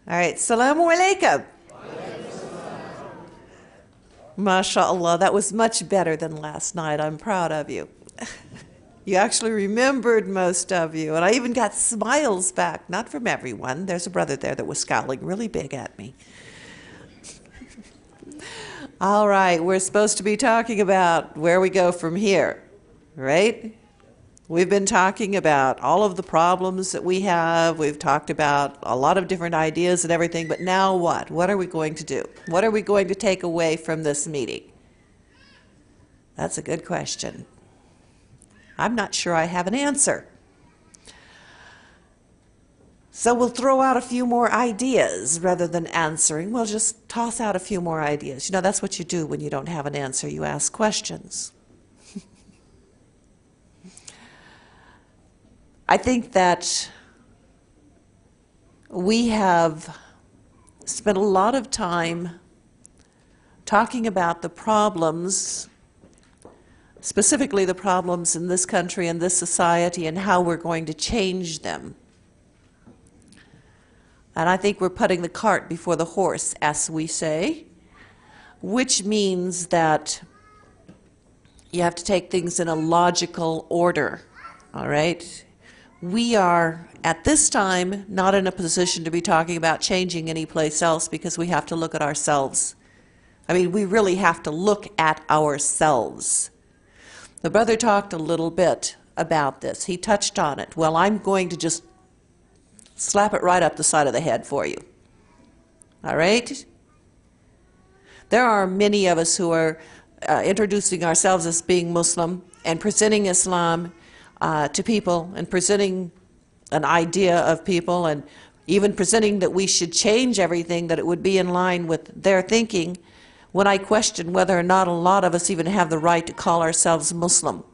All right, Assalamu alaikum. MashaAllah, that was much better than last night. I'm proud of you. You actually remembered, most of you. And I even got smiles back, not from everyone. There's a brother there that was scowling really big at me. All right, we're supposed to be talking about where we go from here, right? We've been talking about all of the problems that we have. We've talked about a lot of different ideas and everything, but now what? What are we going to do? What are we going to take away from this meeting? That's a good question. I'm not sure I have an answer. So we'll throw out a few more ideas rather than answering. We'll just toss out a few more ideas. You know, that's what you do when you don't have an answer. You ask questions. I think that we have spent a lot of time talking about the problems, specifically the problems in this country and this society, and how we're going to change them. And I think we're putting the cart before the horse, as we say, which means that you have to take things in a logical order, all right? We are, at this time, not in a position to be talking about changing any place else because we have to look at ourselves. I mean, we really have to look at ourselves. The brother talked a little bit about this. He touched on it. Well, I'm going to just slap it right up the side of the head for you. All right? There are many of us who are introducing ourselves as being Muslim and presenting Islam to people and presenting an idea of people and even presenting that we should change everything, that it would be in line with their thinking, when I question whether or not a lot of us even have the right to call ourselves Muslim.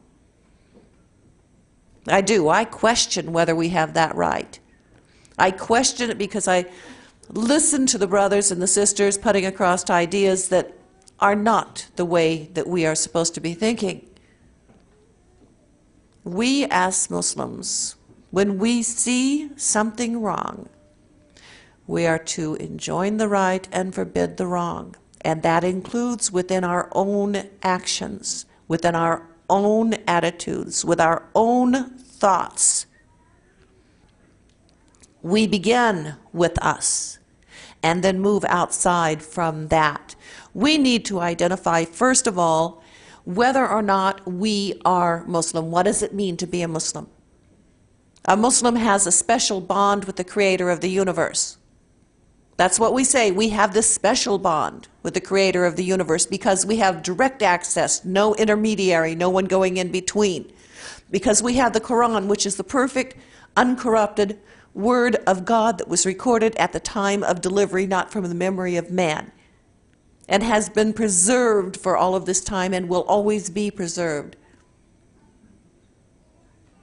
I do. I question whether we have that right. I question it because I listen to the brothers and the sisters putting across ideas that are not the way that we are supposed to be thinking. We as Muslims, when we see something wrong, we are to enjoin the right and forbid the wrong. And that includes within our own actions, within our own attitudes, with our own thoughts. We begin with us and then move outside from that. We need to identify, first of all, whether or not we are Muslim. What does it mean to be a Muslim? A Muslim has a special bond with the Creator of the universe. That's what we say. We have this special bond with the Creator of the universe because we have direct access, no intermediary, no one going in between. Because we have the Quran, which is the perfect, uncorrupted word of God that was recorded at the time of delivery, not from the memory of man, and has been preserved for all of this time and will always be preserved.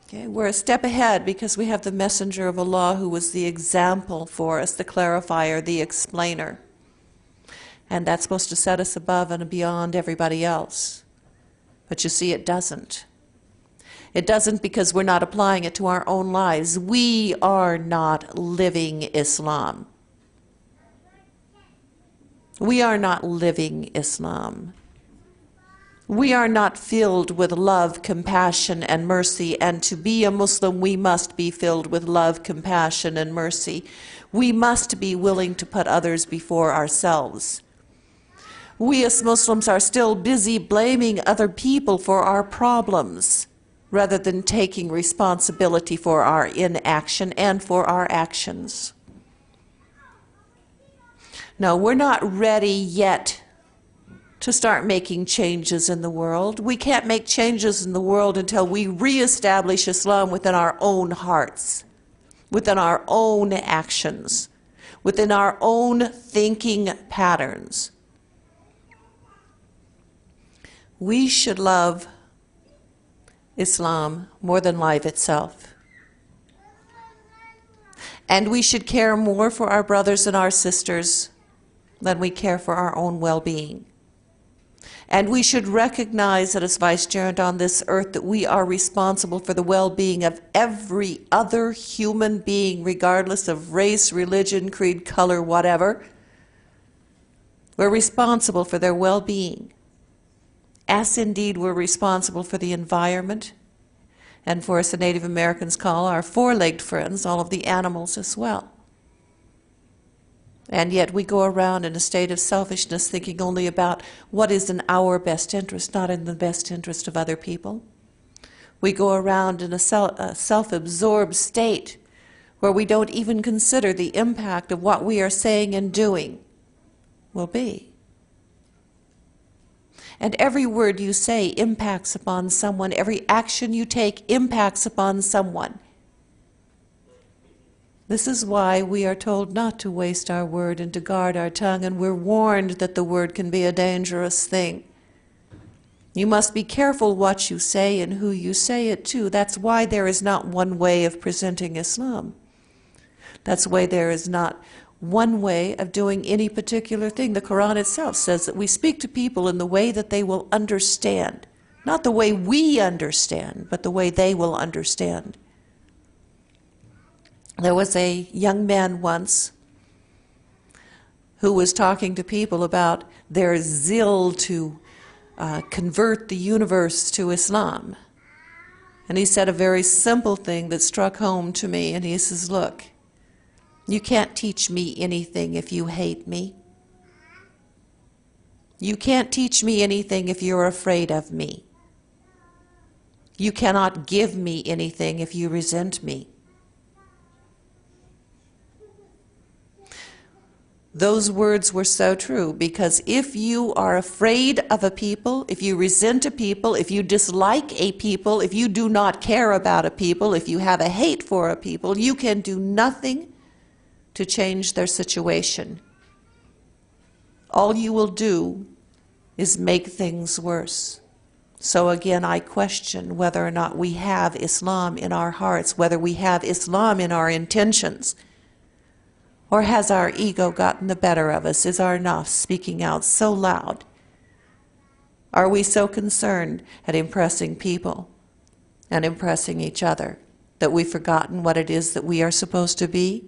Okay, we're a step ahead because we have the messenger of Allah who was the example for us, the clarifier, the explainer. And that's supposed to set us above and beyond everybody else. But you see, it doesn't. It doesn't because we're not applying it to our own lives. We are not living Islam. We are not living Islam. We are not filled with love, compassion, and mercy. And to be a Muslim, we must be filled with love, compassion, and mercy. We must be willing to put others before ourselves. We as Muslims are still busy blaming other people for our problems, rather than taking responsibility for our inaction and for our actions. No, we're not ready yet to start making changes in the world. We can't make changes in the world until we reestablish Islam within our own hearts, within our own actions, within our own thinking patterns. We should love Islam more than life itself. And we should care more for our brothers and our sisters than we care for our own well-being. And we should recognize that as vicegerent on this earth, that we are responsible for the well-being of every other human being, regardless of race, religion, creed, color, whatever. We're responsible for their well-being, as indeed we're responsible for the environment, and for, as the Native Americans call our four-legged friends, all of the animals as well. And yet we go around in a state of selfishness, thinking only about what is in our best interest, not in the best interest of other people. We go around in a self-absorbed state where we don't even consider the impact of what we are saying and doing will be. And every word you say impacts upon someone. Every action you take impacts upon someone. This is why we are told not to waste our word and to guard our tongue, and we're warned that the word can be a dangerous thing. You must be careful what you say and who you say it to. That's why there is not one way of presenting Islam. That's why there is not one way of doing any particular thing. The Quran itself says that we speak to people in the way that they will understand. Not the way we understand, but the way they will understand. There was a young man once who was talking to people about their zeal to convert the universe to Islam. And he said a very simple thing that struck home to me, and he says, look, you can't teach me anything if you hate me. You can't teach me anything if you're afraid of me. You cannot give me anything if you resent me. Those words were so true, because if you are afraid of a people, if you resent a people, if you dislike a people, if you do not care about a people, if you have a hate for a people, you can do nothing to change their situation. All you will do is make things worse. So again, I question whether or not we have Islam in our hearts, whether we have Islam in our intentions. Or has our ego gotten the better of us? Is our nafs speaking out so loud? Are we so concerned at impressing people and impressing each other that we've forgotten what it is that we are supposed to be?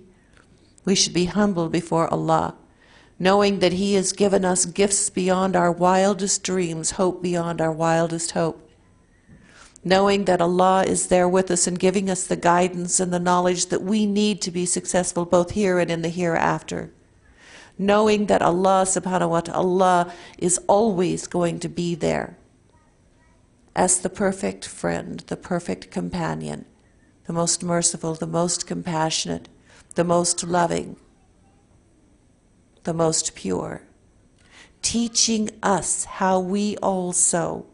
We should be humble before Allah, knowing that He has given us gifts beyond our wildest dreams, hope beyond our wildest hope. Knowing that Allah is there with us and giving us the guidance and the knowledge that we need to be successful both here and in the hereafter. Knowing that Allah subhanahu wa ta'ala is always going to be there as the perfect friend, the perfect companion, the most merciful, the most compassionate, the most loving, the most pure, teaching us how we also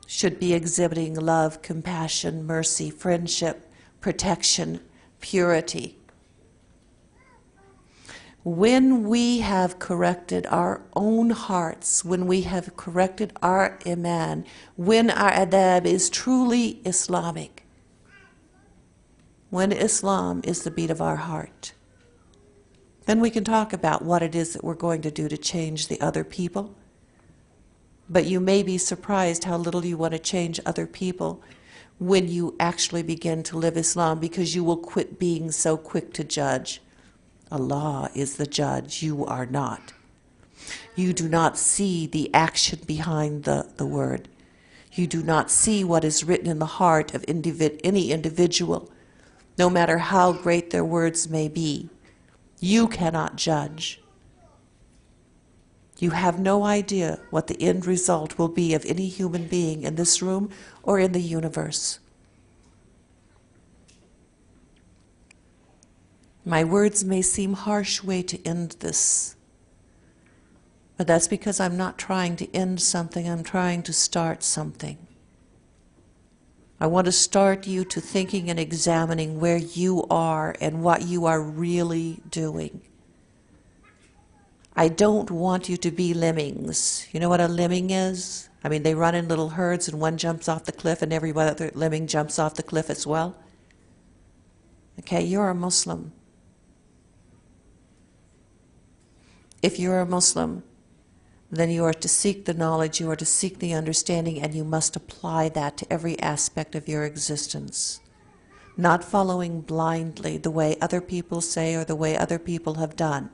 should be exhibiting love, compassion, mercy, friendship, protection, purity. When we have corrected our own hearts, when we have corrected our iman, when our adab is truly Islamic, when Islam is the beat of our heart, then we can talk about what it is that we're going to do to change the other people. But you may be surprised how little you want to change other people when you actually begin to live Islam, because you will quit being so quick to judge. Allah is the judge, you are not. You do not see the action behind the word. You do not see what is written in the heart of any individual, no matter how great their words may be. You cannot judge. You have no idea what the end result will be of any human being in this room or in the universe. My words may seem harsh way to end this, but that's because I'm not trying to end something, I'm trying to start something. I want to start you to thinking and examining where you are and what you are really doing. I don't want you to be lemmings. You know what a lemming is? I mean, they run in little herds and one jumps off the cliff and every other lemming jumps off the cliff as well. Okay, you're a Muslim. If you're a Muslim, then you are to seek the knowledge, you are to seek the understanding, and you must apply that to every aspect of your existence. Not following blindly the way other people say or the way other people have done.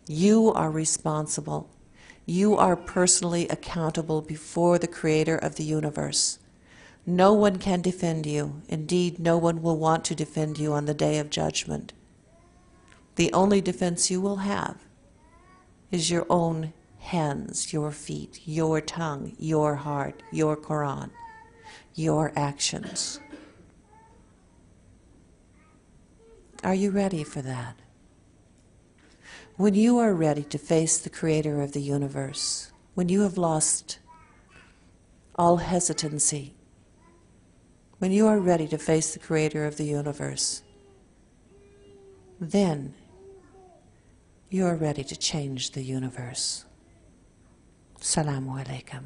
You are responsible. You are personally accountable before the Creator of the universe. No one can defend you. Indeed, no one will want to defend you on the day of judgment. The only defense you will have is your own hands, your feet, your tongue, your heart, your Quran, your actions. Are you ready for that? When you are ready to face the Creator of the universe, when you have lost all hesitancy, when you are ready to face the Creator of the universe, then you are ready to change the universe. Assalamu alaikum.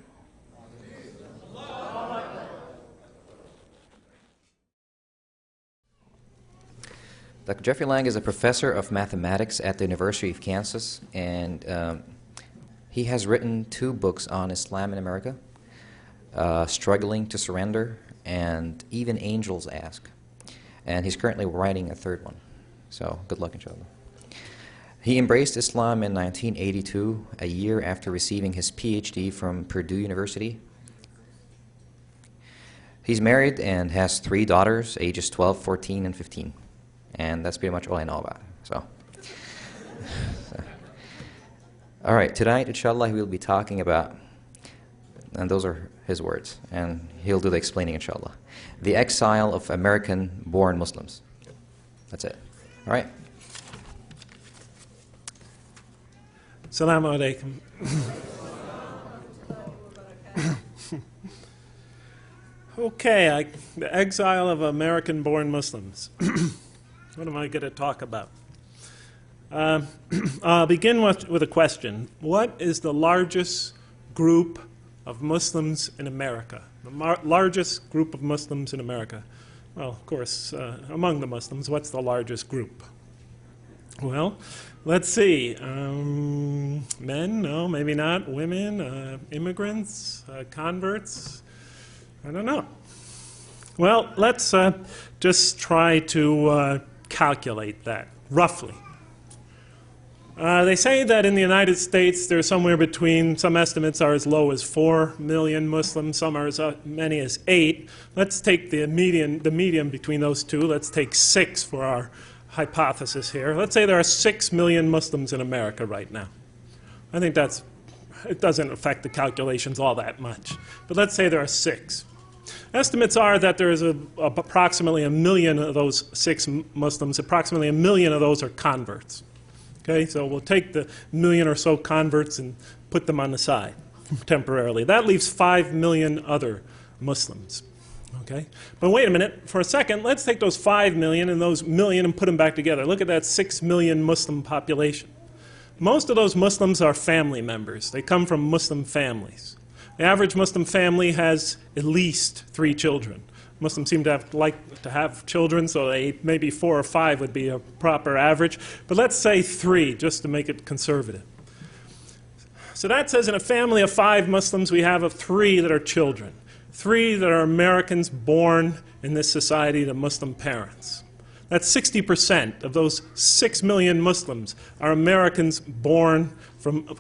Dr. Jeffrey Lang is a professor of mathematics at the University of Kansas, and he has written 2 books on Islam in America, Struggling to Surrender, and Even Angels Ask. And he's currently writing a 3rd one. So good luck, inshallah. He embraced Islam in 1982, a year after receiving his PhD from Purdue University. He's married and has 3 daughters, ages 12, 14, and 15. And that's pretty much all I know about him. So. All right, tonight, inshallah, we'll be talking about, and those are his words, and he'll do the explaining, inshallah, the exile of American-born Muslims. That's it. All right. Assalamu alaikum. Okay, the exile of American-born Muslims. What am I going to talk about? I'll begin with a question. What is the largest group of Muslims in America? The largest group of Muslims in America? Well, of course, among the Muslims, what's the largest group? Well, let's see. Men? No, maybe not. Women? Immigrants? Converts? I don't know. Well, let's just try to calculate that, roughly. They say that in the United States there's somewhere between, some estimates are as low as 4 million Muslims, some are as many as 8. Let's take the median between those two. Let's take 6 for our hypothesis here. Let's say there are 6 million Muslims in America right now. I think it doesn't affect the calculations all that much. But let's say there are 6. Estimates are that there is approximately 1 million of those 6 Muslims, approximately 1 million of those are converts. Okay, so we'll take the 1 million or so converts and put them on the side temporarily. That leaves 5 million other Muslims. Okay, but wait a minute, for a second, let's take those 5 million and those million and put them back together. Look at that 6 million Muslim population. Most of those Muslims are family members. They come from Muslim families. The average Muslim family has at least 3 children. Muslims seem to like to have children, so maybe 4 or 5 would be a proper average. But let's say 3, just to make it conservative. So that says in a family of 5 Muslims, we have 3 that are children. 3 that are Americans born in this society to Muslim parents. That's 60% of those 6 million Muslims are Americans born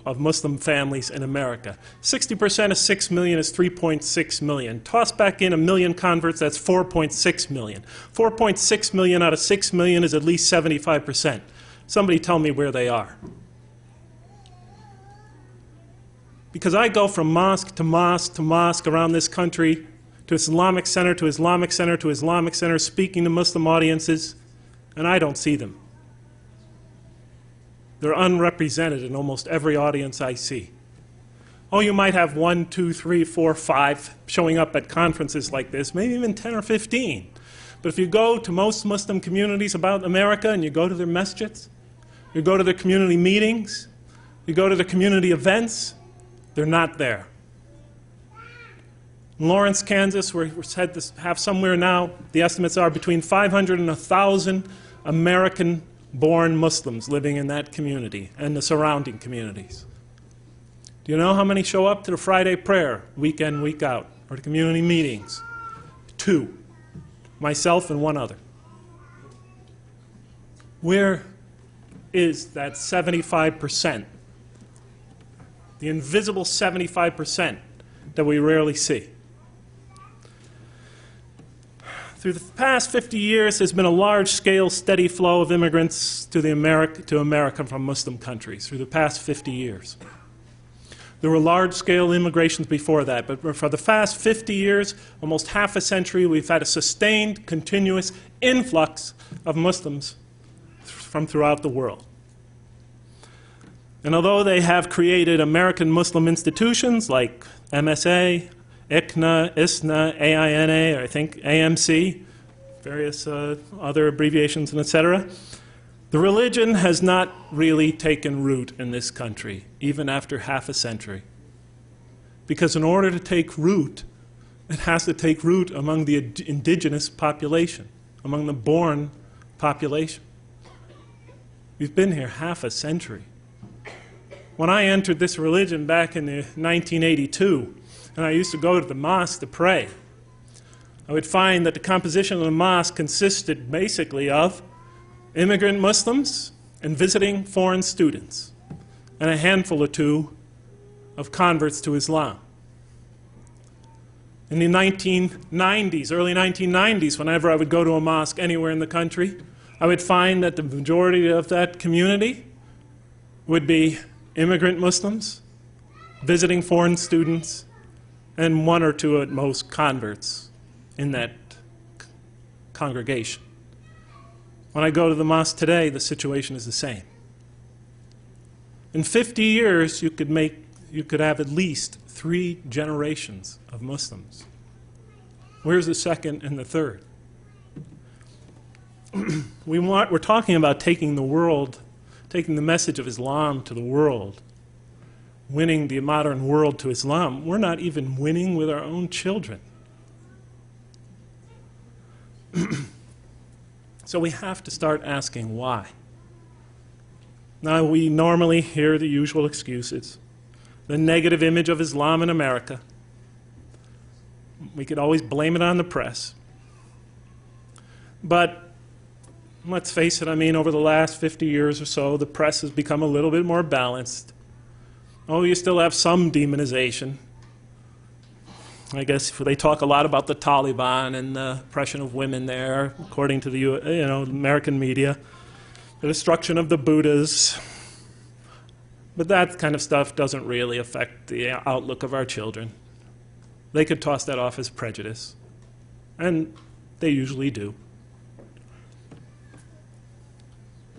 of Muslim families in America. 60% of 6 million is 3.6 million. Toss back in 1 million converts, that's 4.6 million. 4.6 million out of 6 million is at least 75%. Somebody tell me where they are. Because I go from mosque to mosque to mosque around this country, to Islamic center to Islamic center to Islamic center, speaking to Muslim audiences, and I don't see them. They're unrepresented in almost every audience I see. Oh, you might have 1, 2, 3, 4, 5 showing up at conferences like this, maybe even 10 or 15. But if you go to most Muslim communities about America and you go to their masjids, you go to their community meetings, you go to their community events, they're not there. In Lawrence, Kansas, we're said to have somewhere now, the estimates are between 500 and 1,000 American-born Muslims living in that community and the surrounding communities. Do you know how many show up to the Friday prayer, week in, week out, or the community meetings? 2. Myself and one other. Where is that 75%? The invisible 75% that we rarely see. Through the past 50 years, there's been a large-scale, steady flow of immigrants to America from Muslim countries, through the past 50 years. There were large-scale immigrations before that, but for the past 50 years, almost half a century, we've had a sustained, continuous influx of Muslims from throughout the world. And although they have created American Muslim institutions like MSA, ICNA, ISNA, AINA, or I think AMC, various other abbreviations, and etc., the religion has not really taken root in this country, even after half a century. Because in order to take root, it has to take root among the indigenous population, among the born population. We've been here half a century. When I entered this religion back in 1982, and I used to go to the mosque to pray, I would find that the composition of the mosque consisted basically of immigrant Muslims and visiting foreign students, and a handful or two of converts to Islam. In the 1990s, early 1990s, whenever I would go to a mosque anywhere in the country, I would find that the majority of that community would be immigrant Muslims, visiting foreign students, and 1 or 2 at most converts in that congregation. When I go to the mosque today, the situation is the same. In 50 years, you could have at least 3 generations of Muslims. Where's the second and the third? We're talking about taking the message of Islam to the world, winning the modern world to Islam. We're not even winning with our own children. So we have to start asking why. Now, we normally hear the usual excuses. The negative image of Islam in America. We could always blame it on the press. But let's face it, I mean, over the last 50 years or so, the press has become a little bit more balanced. Oh, you still have some demonization. I guess they talk a lot about the Taliban and the oppression of women there, according to the American media, the destruction of the Buddhas. But that kind of stuff doesn't really affect the outlook of our children. They could toss that off as prejudice, and they usually do.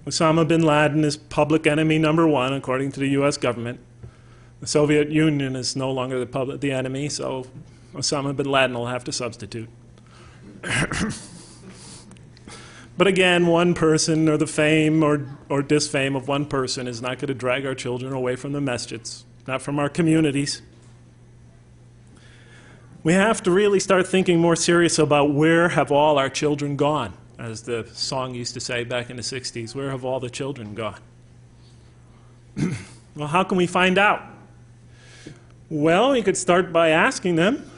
Osama bin Laden is public enemy number 1, according to the U.S. government. The Soviet Union is no longer the enemy, so Osama bin Laden will have to substitute. But again, one person or the fame or disfame of one person is not going to drag our children away from the masjids, not from our communities. We have to really start thinking more serious about where have all our children gone, as the song used to say back in the 60s, where have all the children gone? Well, how can we find out? Well, we could start by asking them.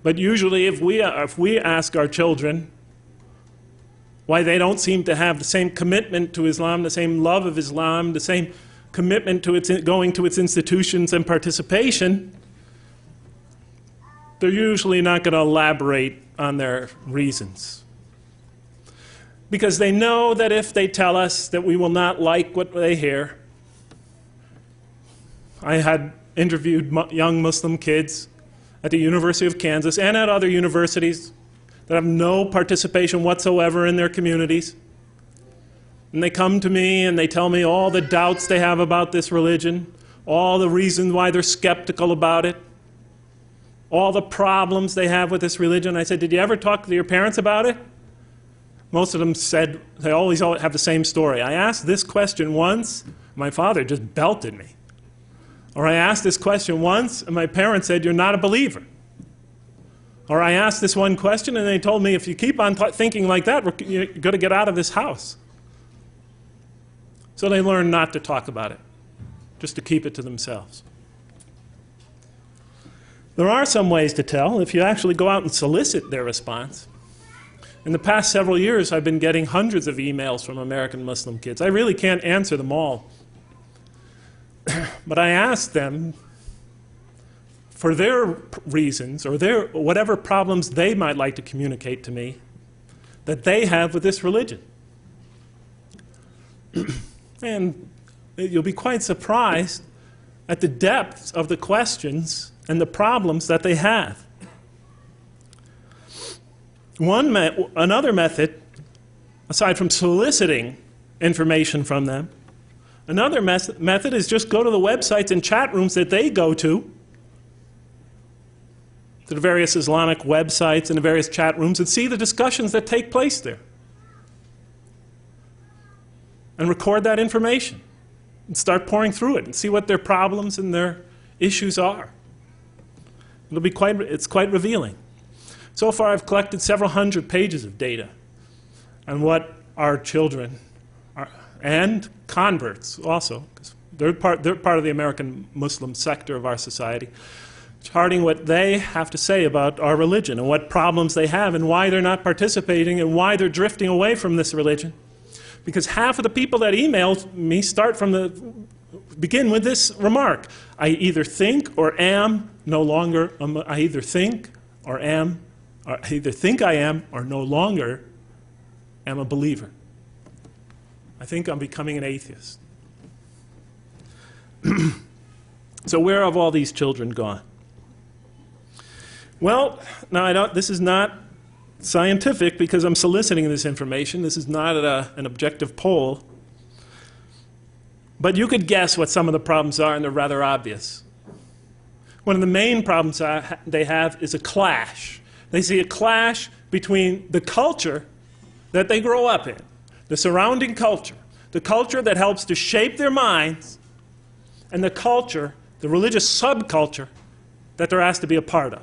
But usually if we ask our children why they don't seem to have the same commitment to Islam, the same love of Islam, the same commitment to going to its institutions and participation, they're usually not going to elaborate on their reasons. Because they know that if they tell us that we will not like what they hear. I had interviewed young Muslim kids at the University of Kansas and at other universities that have no participation whatsoever in their communities. And they come to me and they tell me all the doubts they have about this religion, all the reasons why they're skeptical about it, all the problems they have with this religion. I said, did you ever talk to your parents about it? Most of them said, they always have the same story. I asked this question once, my father just belted me. Or I asked this question once, and my parents said, you're not a believer. Or I asked this one question, and they told me, if you keep on thinking like that, you're going to get out of this house. So they learned not to talk about it. just to keep it to themselves. There are some ways to tell if you actually go out and solicit their response. In the past several years, I've been getting hundreds of emails from American Muslim kids. I really can't answer them all. But I ask them for their reasons or their whatever problems they might like to communicate to me that they have with this religion. And you'll be quite surprised at the depth of the questions and the problems that they have. Another method, aside from soliciting information from them, another method is just go to the websites and chat rooms that they go to the various Islamic websites and the various chat rooms, and see the discussions that take place there. And record that information and start pouring through it and see what their problems and their issues are. It's quite revealing. So far, I've collected several hundred pages of data on what our children are, and converts also, because they're part of the American Muslim sector of our society, charting what they have to say about our religion and what problems they have and why they're not participating and why they're drifting away from this religion. Because half of the people that email me begin with this remark: I either think or am no longer, I either think I am or no longer am a believer. I think I'm becoming an atheist. So where have all these children gone? Well, now this is not scientific because I'm soliciting this information. This is not an objective poll. But you could guess what some of the problems are, and they're rather obvious. One of the main problems they have is a clash. They see a clash between the culture that they grow up in, the surrounding culture, the culture that helps to shape their minds, and the culture, the religious subculture, that they're asked to be a part of.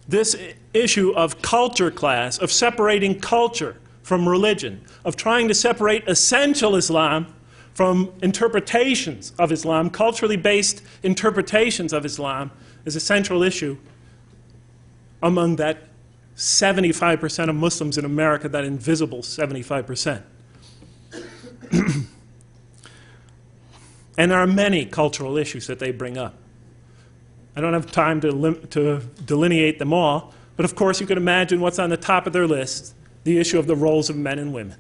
This issue of culture class, of separating culture from religion, of trying to separate essential Islam from interpretations of Islam, culturally based interpretations of Islam, is a central issue among that 75% of Muslims in America, that invisible 75%. And there are many cultural issues that they bring up. I don't have time to delineate them all, but of course you can imagine what's on the top of their list: the issue of the roles of men and women.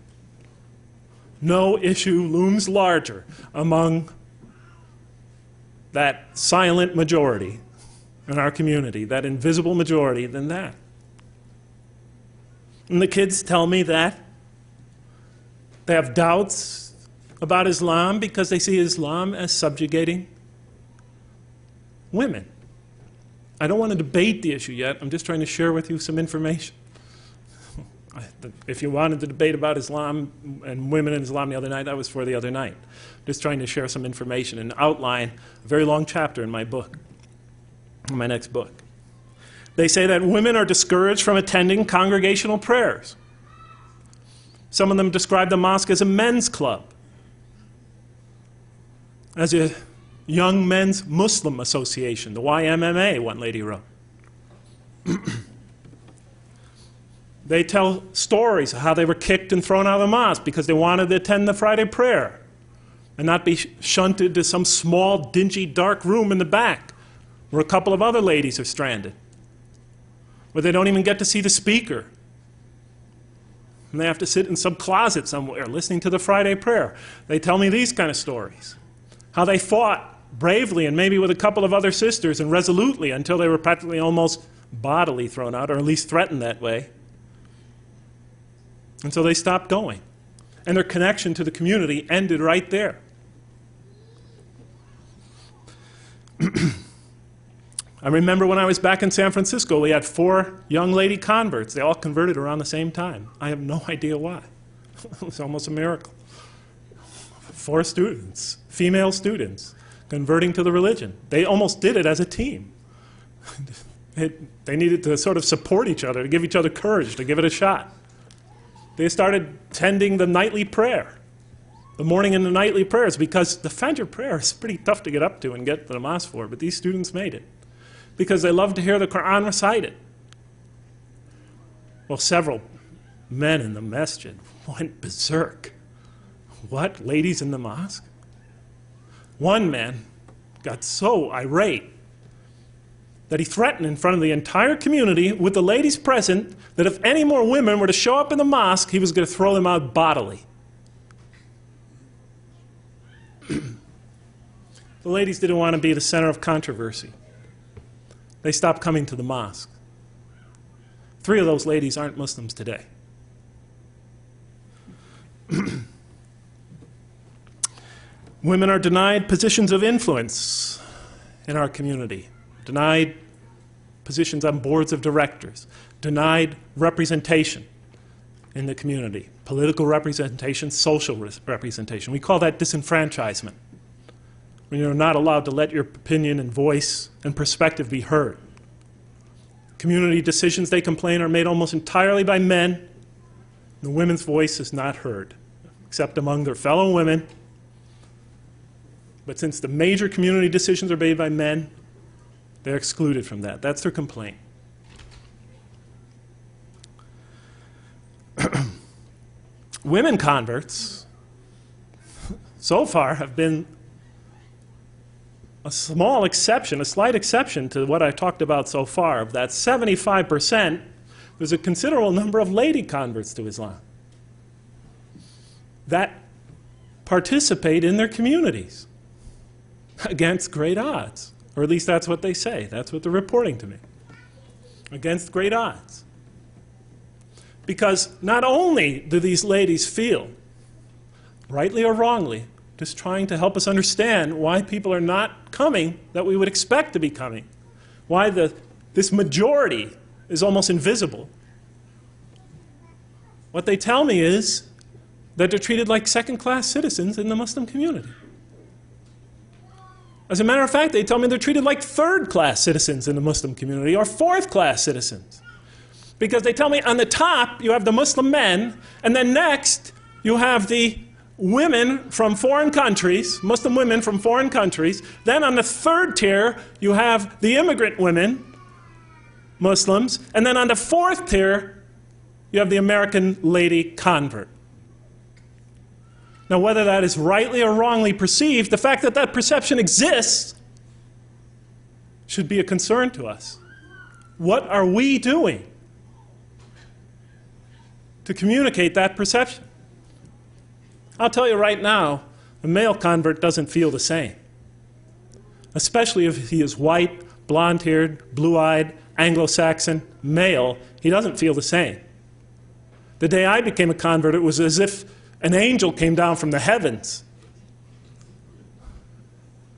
No issue looms larger among that silent majority in our community, that invisible majority, than that. And the kids tell me that they have doubts about Islam because they see Islam as subjugating women. I don't want to debate the issue yet. I'm just trying to share with you some information. If you wanted to debate about Islam and women in Islam the other night, that was for the other night. Just trying to share some information and outline a very long chapter in my book, in my next book. They say that women are discouraged from attending congregational prayers. Some of them describe the mosque as a men's club, as a Young Men's Muslim Association, the YMMA, one lady wrote. They tell stories of how they were kicked and thrown out of the mosque because they wanted to attend the Friday prayer and not be shunted to some small, dingy, dark room in the back where a couple of other ladies are stranded, where they don't even get to see the speaker. And they have to sit in some closet somewhere listening to the Friday prayer. They tell me these kind of stories. How they fought bravely and maybe with a couple of other sisters and resolutely until they were practically almost bodily thrown out, or at least threatened that way. And so they stopped going. And their connection to the community ended right there. I remember when I was back in San Francisco, we had 4 young lady converts. They all converted around the same time. I have no idea why. It was almost a miracle. 4 students, female students, converting to the religion. They almost did it as a team. They needed to sort of support each other, to give each other courage, to give it a shot. They started attending the nightly prayer. the morning and the nightly prayers, because the Fajr prayer is pretty tough to get up to and get to the mosque for, but these students made it because they love to hear the Quran recited. Well, several men in the masjid went berserk. What? Ladies in the mosque? One man got so irate that he threatened in front of the entire community with the ladies present that if any more women were to show up in the mosque, he was going to throw them out bodily. The ladies didn't want to be the center of controversy. They stopped coming to the mosque. 3 of those ladies aren't Muslims today. Women are denied positions of influence in our community, denied positions on boards of directors, denied representation in the community, political representation, social representation. We call that disenfranchisement, when you're not allowed to let your opinion and voice and perspective be heard. Community decisions, they complain, are made almost entirely by men. The women's voice is not heard, except among their fellow women. But since the major community decisions are made by men, they're excluded from that. That's their complaint. Women converts, so far, have been a small exception, a slight exception to what I talked about so far. Of that 75%, there's a considerable number of lady converts to Islam that participate in their communities against great odds. Or at least that's what they say. That's what they're reporting to me. Against great odds. Because not only do these ladies feel, rightly or wrongly, just trying to help us understand why people are not coming that we would expect to be coming, why this majority is almost invisible. What they tell me is that they're treated like second-class citizens in the Muslim community. As a matter of fact, they tell me they're treated like third-class citizens in the Muslim community or fourth-class citizens. Because they tell me on the top you have the Muslim men, and then next you have the women from foreign countries, Muslim women from foreign countries. Then on the third tier you have the immigrant women, Muslims, and then on the fourth tier you have the American lady convert. Now, whether that is rightly or wrongly perceived, the fact that that perception exists should be a concern to us. What are we doing to communicate that perception? I'll tell you right now, a male convert doesn't feel the same. Especially if he is white, blonde-haired, blue-eyed, Anglo-Saxon, male, he doesn't feel the same. The day I became a convert, it was as if an angel came down from the heavens.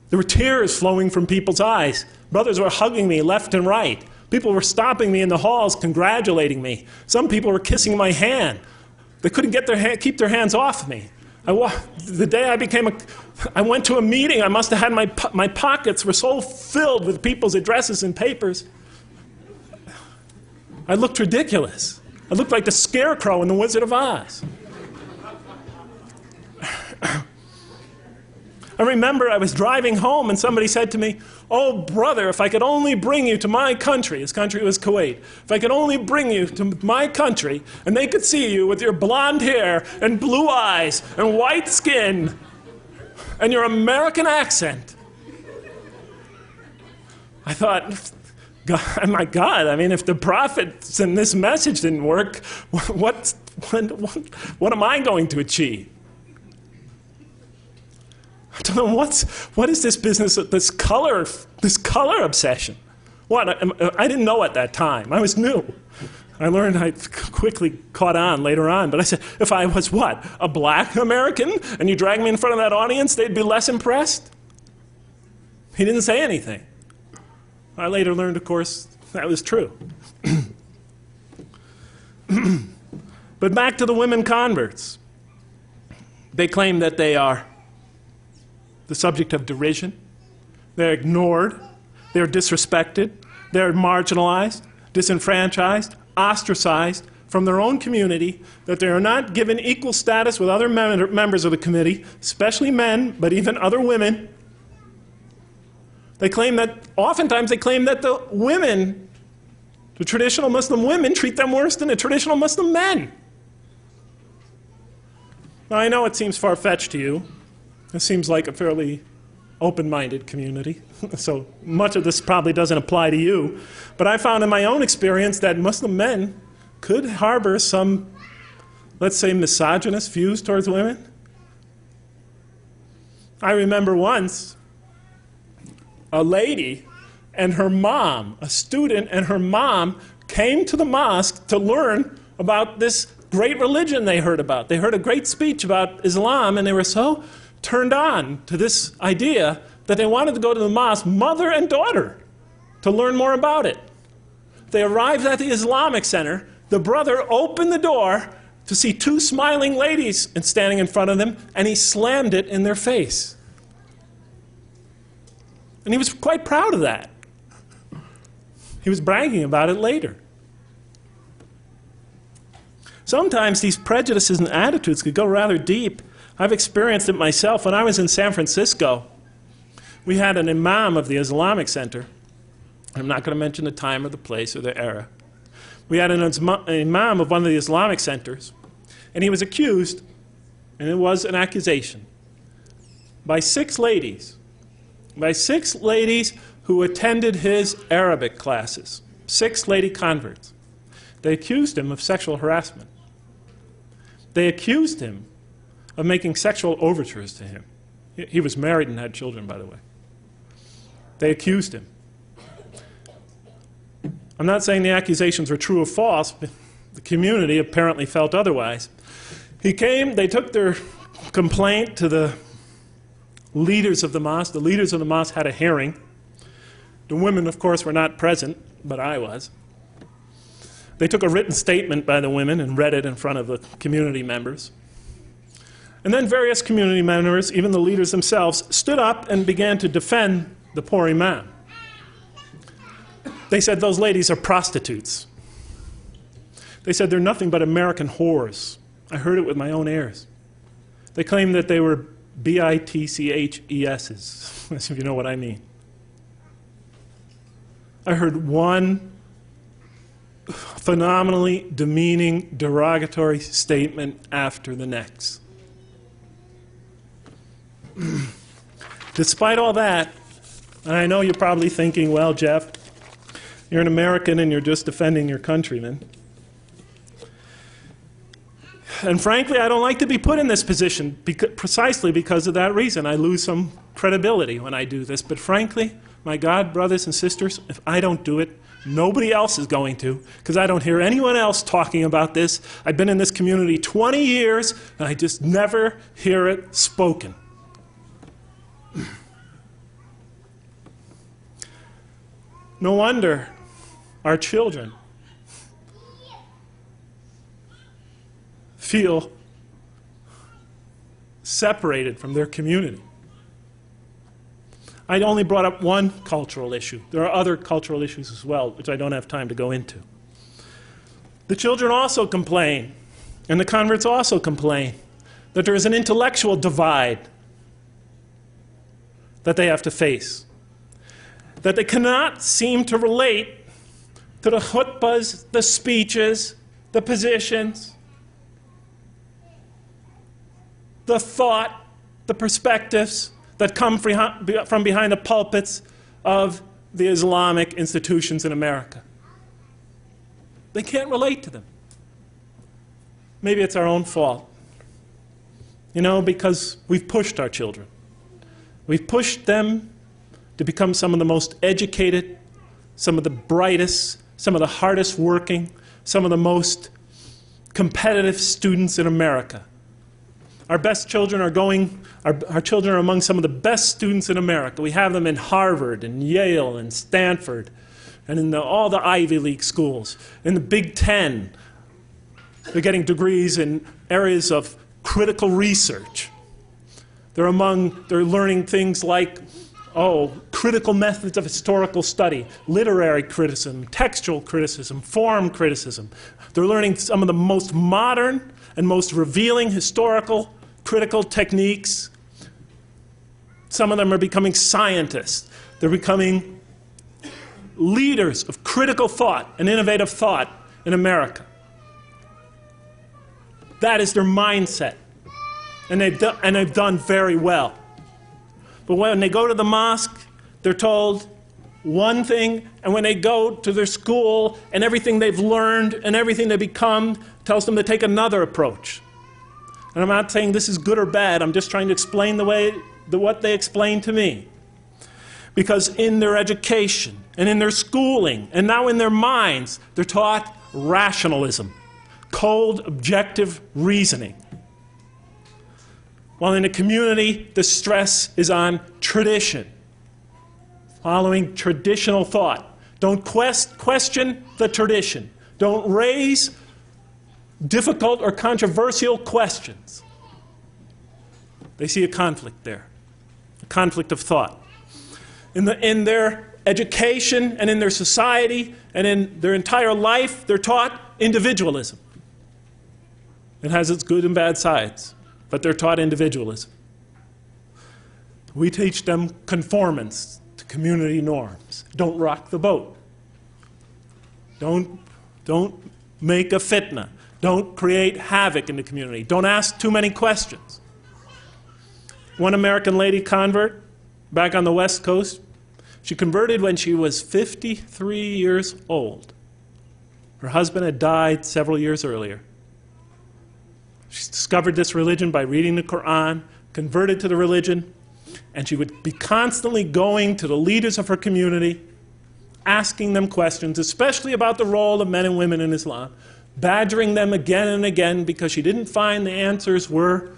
There were tears flowing from people's eyes. Brothers were hugging me left and right. People were stopping me in the halls, congratulating me. Some people were kissing my hand. They couldn't keep their hands off me. The day I went to a meeting, I must have had my pockets were so filled with people's addresses and papers. I looked ridiculous. I looked like the Scarecrow in The Wizard of Oz. I remember I was driving home and somebody said to me, "Oh, brother, if I could only bring you to my country," his country was Kuwait, "if I could only bring you to my country and they could see you with your blonde hair and blue eyes and white skin and your American accent." I thought, God, my God, I mean, if the prophets and this message didn't work, what am I going to achieve? I don't know what is this business, this color obsession? What? I didn't know at that time. I was new. I learned, I quickly caught on later on, but I said, if I was what? A black American? And you drag me in front of that audience, they'd be less impressed? He didn't say anything. I later learned, of course, that was true. But back to the women converts. They claim that they are the subject of derision. They're ignored. They're disrespected. They're marginalized, disenfranchised, ostracized, from their own community, that they are not given equal status with other members of the committee, especially men, but even other women. They claim that, oftentimes they claim that the women, the traditional Muslim women, treat them worse than the traditional Muslim men. Now, I know it seems far-fetched to you. It seems like a fairly open-minded community, so much of this probably doesn't apply to you. But I found in my own experience that Muslim men could harbor some, let's say, misogynist views towards women. I remember once a lady and her mom, a student and her mom, came to the mosque to learn about this great religion they heard about. They heard a great speech about Islam, and they were so turned on to this idea that they wanted to go to the mosque, mother and daughter, to learn more about it. They arrived at the Islamic Center. The brother opened the door to see two smiling ladies standing in front of them, and he slammed it in their face. And he was quite proud of that. He was bragging about it later. Sometimes these prejudices and attitudes could go rather deep. I've experienced it myself. When I was in San Francisco, we had an imam of the Islamic Center. I'm not going to mention the time or the place or the era. We had an imam of one of the Islamic centers, and he was accused, and it was an accusation, by six ladies who attended his Arabic classes, 6 lady converts. They accused him of sexual harassment. They accused him of making sexual overtures to him. He was married and had children, by the way. They accused him. I'm not saying the accusations were true or false, but the community apparently felt otherwise. He came, they took their complaint to the leaders of the mosque. The leaders of the mosque had a hearing. The women, of course, were not present, but I was. They took a written statement by the women and read it in front of the community members. And then various community members, even the leaders themselves, stood up and began to defend the poor imam. They said those ladies are prostitutes. They said they're nothing but American whores. I heard it with my own ears. They claimed that they were bitches, if you know what I mean. I heard one phenomenally demeaning, derogatory statement after the next. Despite all that, and I know you're probably thinking, well, Jeff, you're an American and you're just defending your countrymen. And frankly, I don't like to be put in this position precisely because of that reason. I lose some credibility when I do this. But frankly, my God, brothers and sisters, if I don't do it, nobody else is going to, because I don't hear anyone else talking about this. I've been in this community 20 years, and I just never hear it spoken. No wonder our children feel separated from their community. I only brought up one cultural issue. There are other cultural issues as well, which I don't have time to go into. The children also complain, and the converts also complain, that there is an intellectual divide that they have to face, that they cannot seem to relate to the khutbahs, the speeches, the positions, the thought, the perspectives that come from behind the pulpits of the Islamic institutions in America. They can't relate to them. Maybe it's our own fault. You know, because we've pushed our children. We've pushed them to become some of the most educated, some of the brightest, some of the hardest working, some of the most competitive students in America. Our best children are our children are among some of the best students in America. We have them in Harvard and Yale and Stanford and in all the Ivy League schools, in the Big Ten. They're getting degrees in areas of critical research. They're learning things like, critical methods of historical study, literary criticism, textual criticism, form criticism. They're learning some of the most modern and most revealing historical critical techniques. Some of them are becoming scientists. They're becoming leaders of critical thought and innovative thought in America. That is their mindset. And they've done very well. But when they go to the mosque, they're told one thing, and when they go to their school and everything they've learned and everything they become tells them to take another approach. And I'm not saying this is good or bad, I'm just trying to explain what they explain to me. Because in their education and in their schooling and now in their minds, they're taught rationalism, cold, objective reasoning. While in a community, the stress is on tradition, following traditional thought. Don't question the tradition. Don't raise difficult or controversial questions. They see a conflict there, a conflict of thought. In their education and in their society and in their entire life, they're taught individualism. It has its good and bad sides, but they're taught individualism. We teach them conformance to community norms. Don't rock the boat. Don't make a fitna. Don't create havoc in the community. Don't ask too many questions. One American lady convert back on the West Coast, she converted when she was 53 years old. Her husband had died several years earlier. She discovered this religion by reading the Quran, converted to the religion, and she would be constantly going to the leaders of her community, asking them questions, especially about the role of men and women in Islam, badgering them again and again because she didn't find the answers were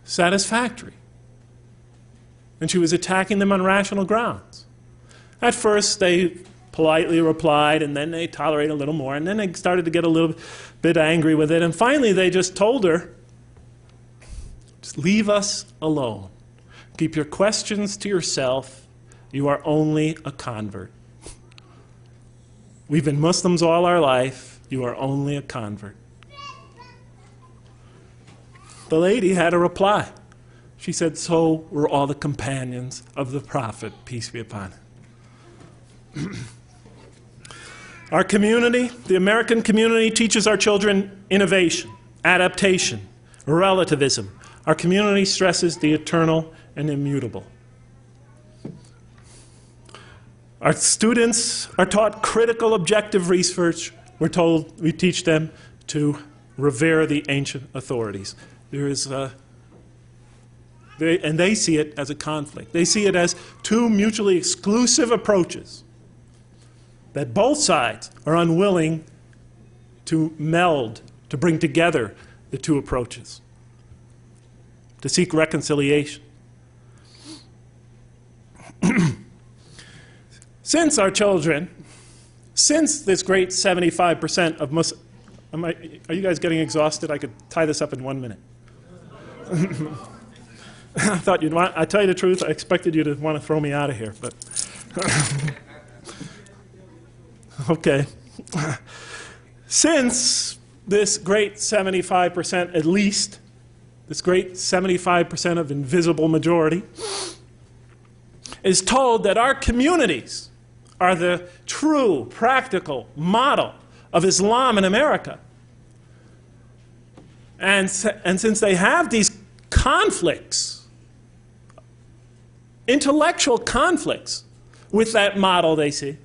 satisfactory. And she was attacking them on rational grounds. At first, they politely replied, and then they tolerated a little more, and then they started to get a little bit angry with it, and finally they just told her, just leave us alone. Keep your questions to yourself. You are only a convert. We've been Muslims all our life. You are only a convert. The lady had a reply. She said, so were all the companions of the Prophet, peace be upon him. Our community, the American community, teaches our children innovation, adaptation, relativism. Our community stresses the eternal and immutable. Our students are taught critical, objective research. We teach them to revere the ancient authorities. There is and they see it as a conflict. They see it as two mutually exclusive approaches that both sides are unwilling to meld, to bring together the two approaches, to seek reconciliation. Since our children, since this great 75% of Muslims, are you guys getting exhausted? I could tie this up in 1 minute. I thought you'd want, I tell you the truth, I expected you to want to throw me out of here, but okay. Since this great 75%, at least, this great 75% of invisible majority, is told that our communities are the true, practical model of Islam in America. And since they have these conflicts, intellectual conflicts with that model they see,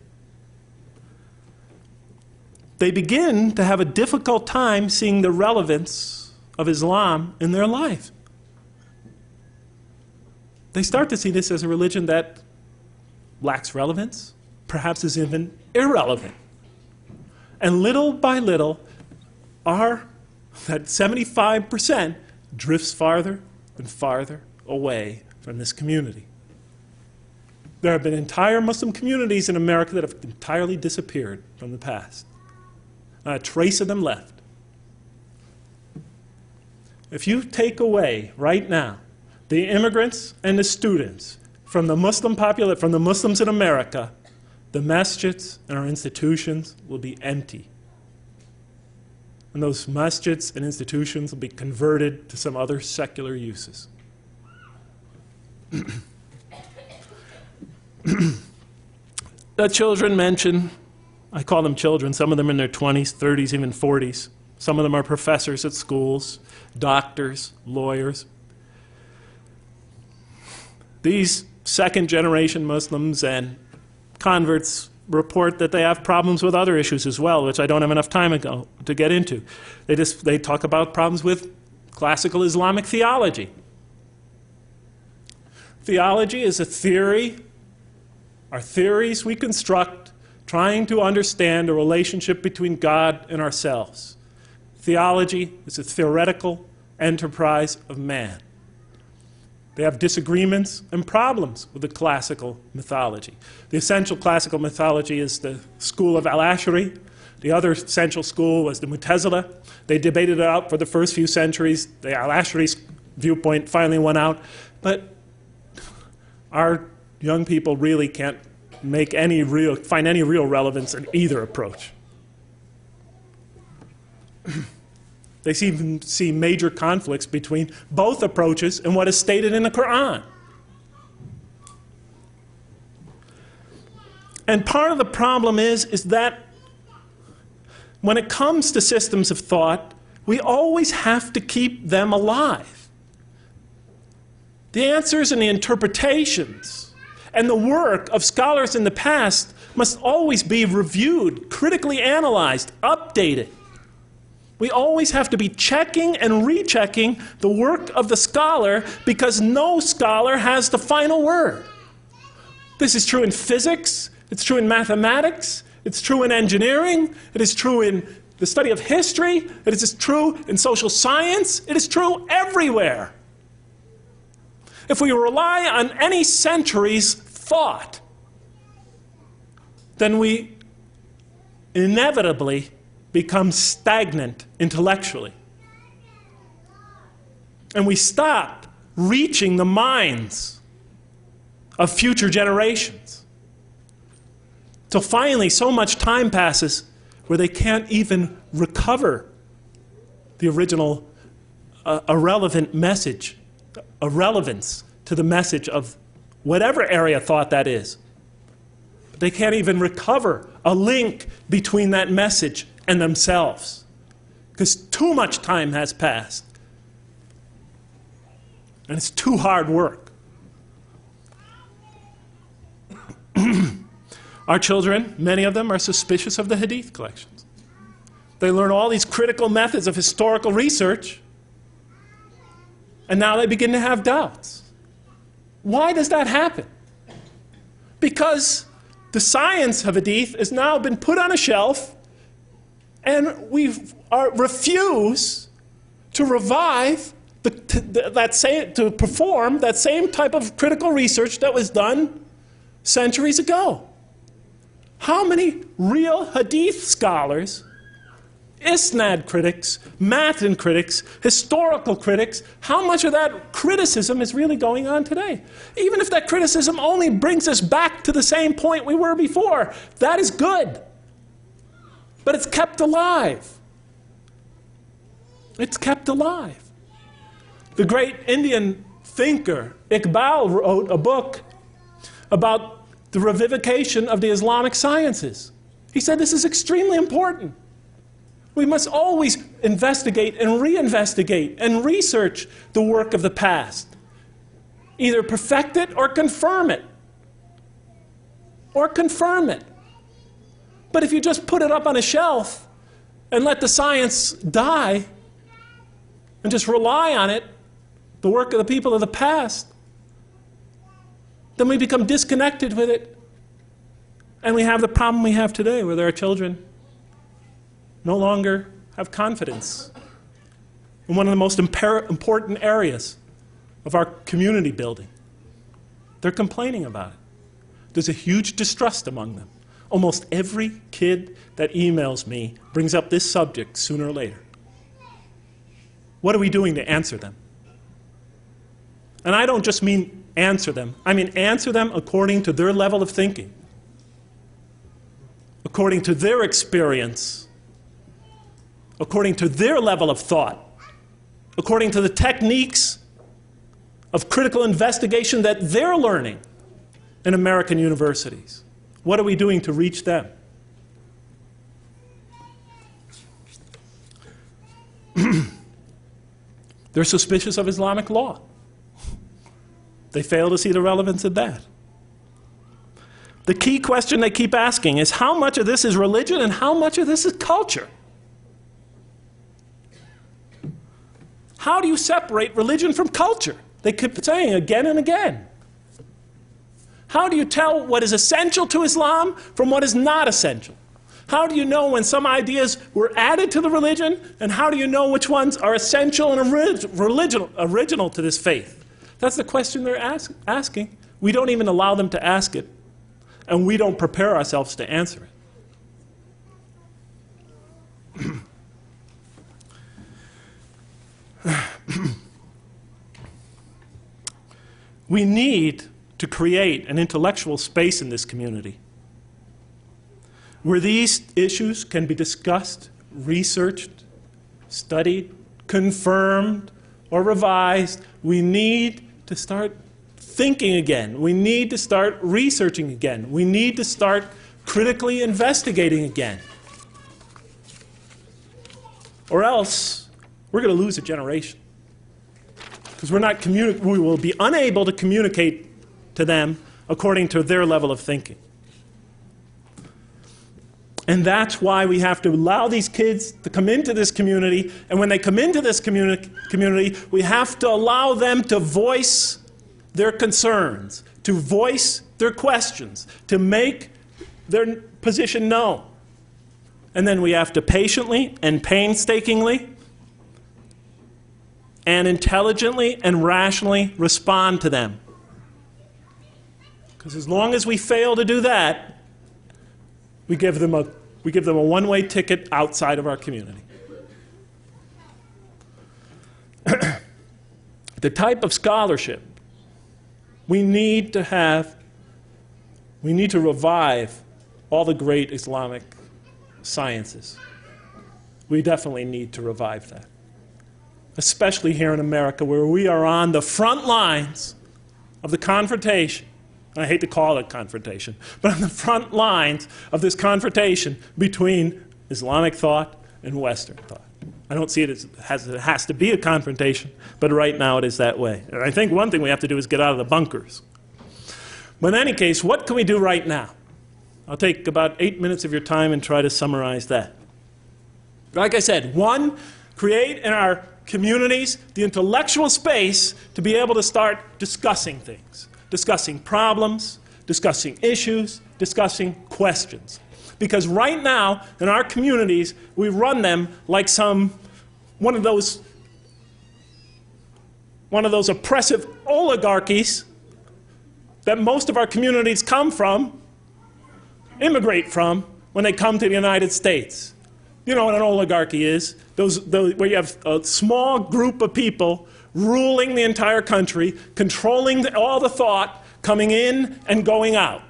they begin to have a difficult time seeing the relevance of Islam in their life. They start to see this as a religion that lacks relevance, perhaps is even irrelevant. And little by little, that 75% drifts farther and farther away from this community. There have been entire Muslim communities in America that have entirely disappeared from the past. Not a trace of them left. If you take away right now the immigrants and the students from the Muslims in America, the masjids and our institutions will be empty. And those masjids and institutions will be converted to some other secular uses. The children mentioned, I call them children, some of them in their 20s, 30s, even 40s. Some of them are professors at schools, doctors, lawyers. These second-generation Muslims and converts report that they have problems with other issues as well, which I don't have enough time to get into. They talk about problems with classical Islamic theology. Theology is a theory, are theories we construct trying to understand a relationship between God and ourselves. Theology is a theoretical enterprise of man. They have disagreements and problems with the classical mythology. The essential classical mythology is the school of Al-Ash'ari. The other essential school was the Mu'tazila. They debated it out for the first few centuries. The Al-Ash'ari's viewpoint finally won out. But our young people really can't find any real relevance in either approach. They see major conflicts between both approaches and what is stated in the Quran. And part of the problem is that when it comes to systems of thought, we always have to keep them alive. The answers and the interpretations and the work of scholars in the past must always be reviewed, critically analyzed, updated. We always have to be checking and rechecking the work of the scholar because no scholar has the final word. This is true in physics, it's true in mathematics, it's true in engineering, it is true in the study of history, it is true in social science, it is true everywhere. If we rely on any century's thought, then we inevitably become stagnant intellectually. And we stop reaching the minds of future generations. Till finally so much time passes where they can't even recover the original irrelevant message, a relevance to the message of whatever area of thought that is. They can't even recover a link between that message and themselves, because too much time has passed. And it's too hard work. Our children, many of them, are suspicious of the Hadith collections. They learn all these critical methods of historical research, and now they begin to have doubts. Why does that happen? Because the science of Hadith has now been put on a shelf, and we refuse to revive, to perform that same type of critical research that was done centuries ago. How many real Hadith scholars, Isnad critics, Matan critics, historical critics, how much of that criticism is really going on today? Even if that criticism only brings us back to the same point we were before, that is good. But it's kept alive. It's kept alive. The great Indian thinker Iqbal wrote a book about the revivification of the Islamic sciences. He said this is extremely important. We must always investigate and reinvestigate and research the work of the past. Either perfect it or confirm it. Or confirm it. But if you just put it up on a shelf and let the science die and just rely on it, the work of the people of the past, then we become disconnected with it. And we have the problem we have today where there are children no longer have confidence in one of the most important areas of our community building. They're complaining about it. There's a huge distrust among them. Almost every kid that emails me brings up this subject sooner or later. What are we doing to answer them? And I don't just mean answer them. I mean, answer them according to their level of thinking, according to their experience, according to their level of thought, according to the techniques of critical investigation that they're learning in American universities. What are we doing to reach them? They're suspicious of Islamic law. They fail to see the relevance of that. The key question they keep asking is how much of this is religion and how much of this is culture? How do you separate religion from culture? They keep saying again and again. How do you tell what is essential to Islam from what is not essential? How do you know when some ideas were added to the religion, and how do you know which ones are essential and original to this faith? That's the question they're asking. We don't even allow them to ask it, and we don't prepare ourselves to answer it. We need to create an intellectual space in this community where these issues can be discussed, researched, studied, confirmed, or revised. We need to start thinking again. We need to start researching again. We need to start critically investigating again. Or else, we're going to lose a generation. Because we will be unable to communicate to them according to their level of thinking. And that's why we have to allow these kids to come into this community, and when they come into this community, we have to allow them to voice their concerns, to voice their questions, to make their position known. And then we have to patiently and painstakingly and intelligently and rationally respond to them. Because as long as we fail to do that, we give them a one-way ticket outside of our community. The type of scholarship we need to revive all the great Islamic sciences. We definitely need to revive that. Especially here in America, where we are on the front lines of the confrontation. I hate to call it confrontation, but on the front lines of this confrontation between Islamic thought and Western thought. I don't see it as it has to be a confrontation, but right now it is that way. And I think one thing we have to do is get out of the bunkers. But in any case, what can we do right now? I'll take about 8 minutes of your time and try to summarize that. Like I said, one, create in our communities the intellectual space to be able to start discussing things. Discussing problems, discussing issues, discussing questions. Because right now, in our communities, we run them like one of those oppressive oligarchies that most of our communities immigrate from when they come to the United States. You know what an oligarchy is? Where you have a small group of people ruling the entire country, controlling all the thought coming in and going out,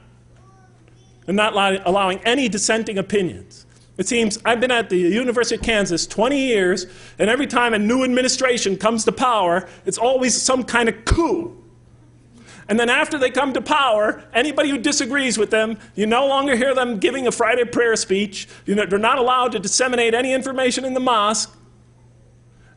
and not allowing any dissenting opinions. It seems I've been at the University of Kansas 20 years, and every time a new administration comes to power, it's always some kind of coup. And then after they come to power, anybody who disagrees with them, you no longer hear them giving a Friday prayer speech. They're not allowed to disseminate any information in the mosque.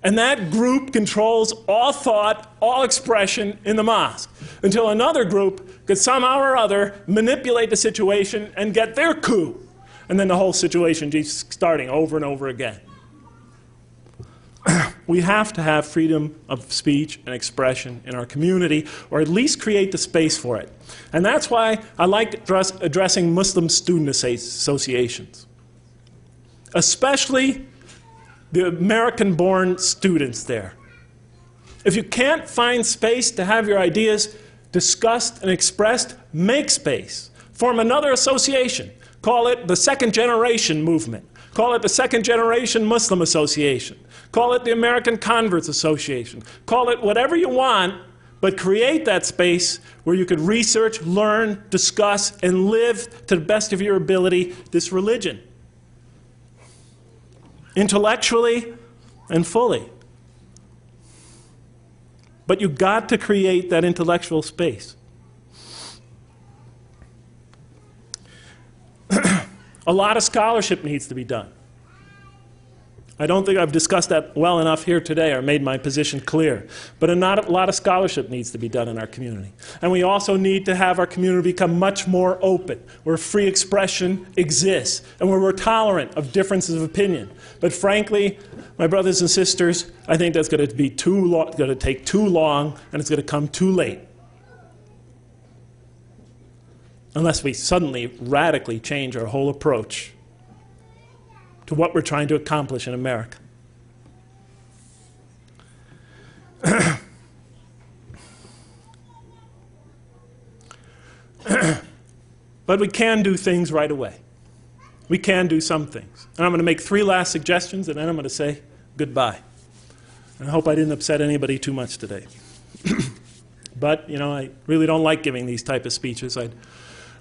And that group controls all thought, all expression in the mosque, until another group could somehow or other manipulate the situation and get their coup. And then the whole situation keeps starting over and over again. We have to have freedom of speech and expression in our community, or at least create the space for it. And that's why I like addressing Muslim student associations, especially the American-born students there. If you can't find space to have your ideas discussed and expressed, make space. Form another association. Call it the Second Generation Movement. Call it the Second Generation Muslim Association. Call it the American Converts Association. Call it whatever you want, but create that space where you could research, learn, discuss, and live to the best of your ability this religion. Intellectually and fully. But you've got to create that intellectual space. A lot of scholarship needs to be done. I don't think I've discussed that well enough here today or made my position clear. But a lot of scholarship needs to be done in our community. And we also need to have our community become much more open, where free expression exists, and where we're tolerant of differences of opinion. But frankly, my brothers and sisters, I think that's going to be going to take too long, and it's going to come too late. Unless we suddenly radically change our whole approach to what we're trying to accomplish in America. But we can do things right away. We can do some things. And I'm going to make 3 last suggestions, and then I'm going to say goodbye. And I hope I didn't upset anybody too much today. But, you know, I really don't like giving these type of speeches. I'd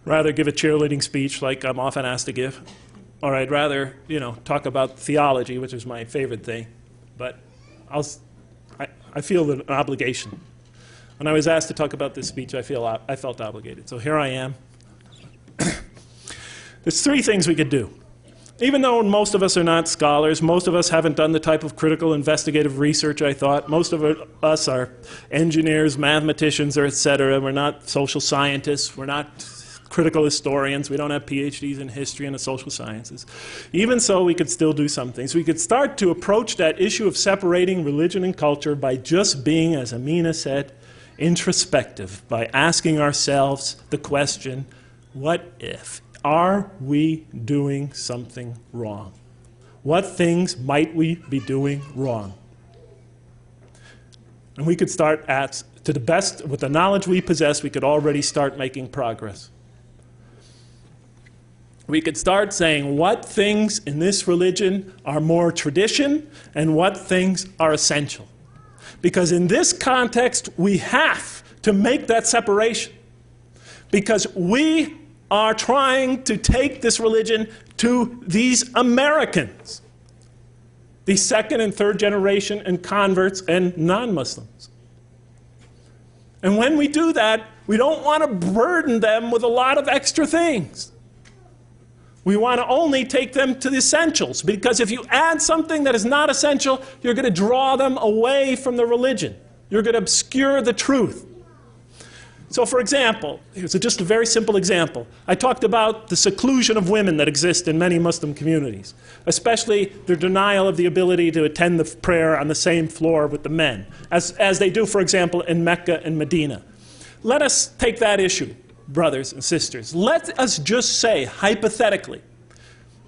rather give a cheerleading speech like I'm often asked to give. Or I'd rather, you know, talk about theology, which is my favorite thing. But I feel an obligation. When I was asked to talk about this speech, I felt obligated. So here I am. There's 3 things we could do. Even though most of us are not scholars, most of us haven't done the type of critical investigative research I thought. Most of us are engineers, mathematicians, or et cetera. We're not social scientists. We're not critical historians. We don't have PhDs in history and the social sciences. Even so, we could still do some things. We could start to approach that issue of separating religion and culture by just being, as Amina said, introspective, by asking ourselves the question, what if? Are we doing something wrong? What things might we be doing wrong? And we could start to the best, with the knowledge we possess, we could already start making progress. We could start saying what things in this religion are more tradition and what things are essential. Because in this context, we have to make that separation. Because we are trying to take this religion to these Americans, the 2nd and 3rd generation and converts and non-Muslims. And when we do that, we don't want to burden them with a lot of extra things. We want to only take them to the essentials, because if you add something that is not essential, you're going to draw them away from the religion. You're going to obscure the truth. So for example, here's just a very simple example. I talked about the seclusion of women that exist in many Muslim communities, especially their denial of the ability to attend the prayer on the same floor with the men, as they do, for example, in Mecca and Medina. Let us take that issue, brothers and sisters. Let us just say, hypothetically,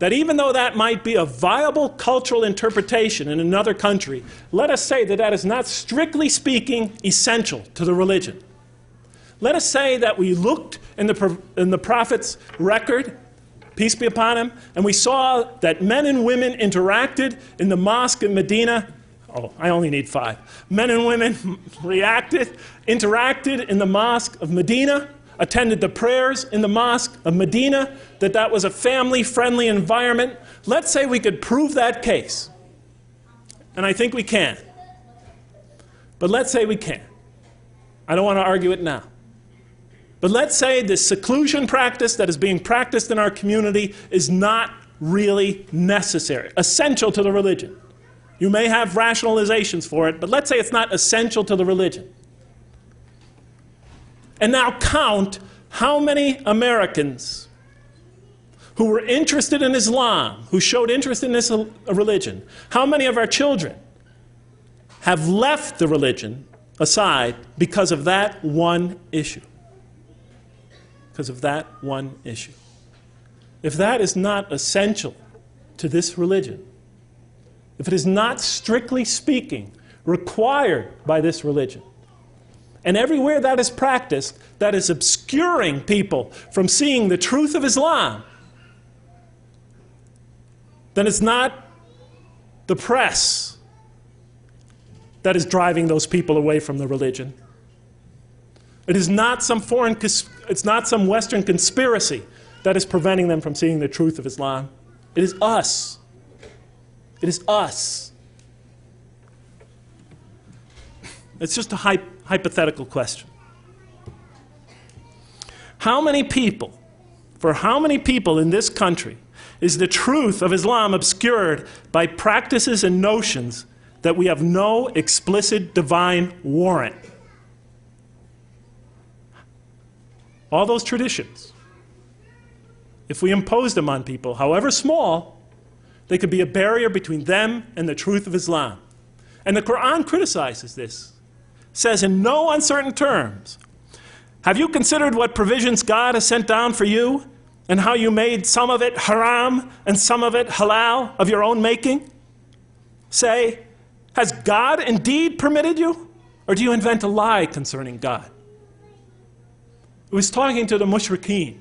that even though that might be a viable cultural interpretation in another country, let us say that that is not, strictly speaking, essential to the religion. Let us say that we looked in the Prophet's record, peace be upon him, and we saw that men and women interacted in the mosque in Medina. Oh, I only need 5. Men and women interacted in the mosque of Medina, attended the prayers in the mosque of Medina, that was a family-friendly environment. Let's say we could prove that case. And I think we can. But let's say we can. I don't want to argue it now. But let's say this seclusion practice that is being practiced in our community is not really necessary, essential to the religion. You may have rationalizations for it, but let's say it's not essential to the religion. And now count how many Americans who were interested in Islam, who showed interest in this religion, how many of our children have left the religion aside because of that one issue. Because of that one issue. If that is not essential to this religion, if it is not, strictly speaking, required by this religion, and everywhere that is practiced, that is obscuring people from seeing the truth of Islam, then it's not the press that is driving those people away from the religion. It is not some it's not some Western conspiracy that is preventing them from seeing the truth of Islam. It is us. It is us. It's just a hypothetical question. How many people, for how many people in this country is the truth of Islam obscured by practices and notions that we have no explicit divine warrant? All those traditions, if we impose them on people, however small, they could be a barrier between them and the truth of Islam. And the Quran criticizes this. It says in no uncertain terms, have you considered what provisions God has sent down for you and how you made some of it haram and some of it halal of your own making? Say, has God indeed permitted you? Or do you invent a lie concerning God? It was talking to the mushrikeen,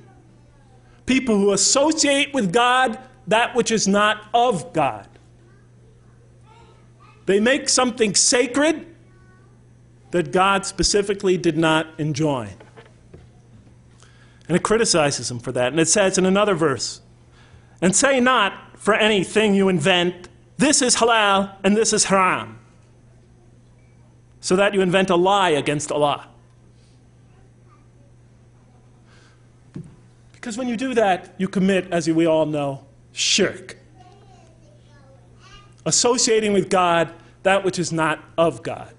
people who associate with God that which is not of God. They make something sacred that God specifically did not enjoin. And it criticizes them for that. And it says in another verse, and say not for anything you invent, this is halal and this is haram, so that you invent a lie against Allah. Because when you do that, you commit, as we all know, shirk. Associating with God that which is not of God.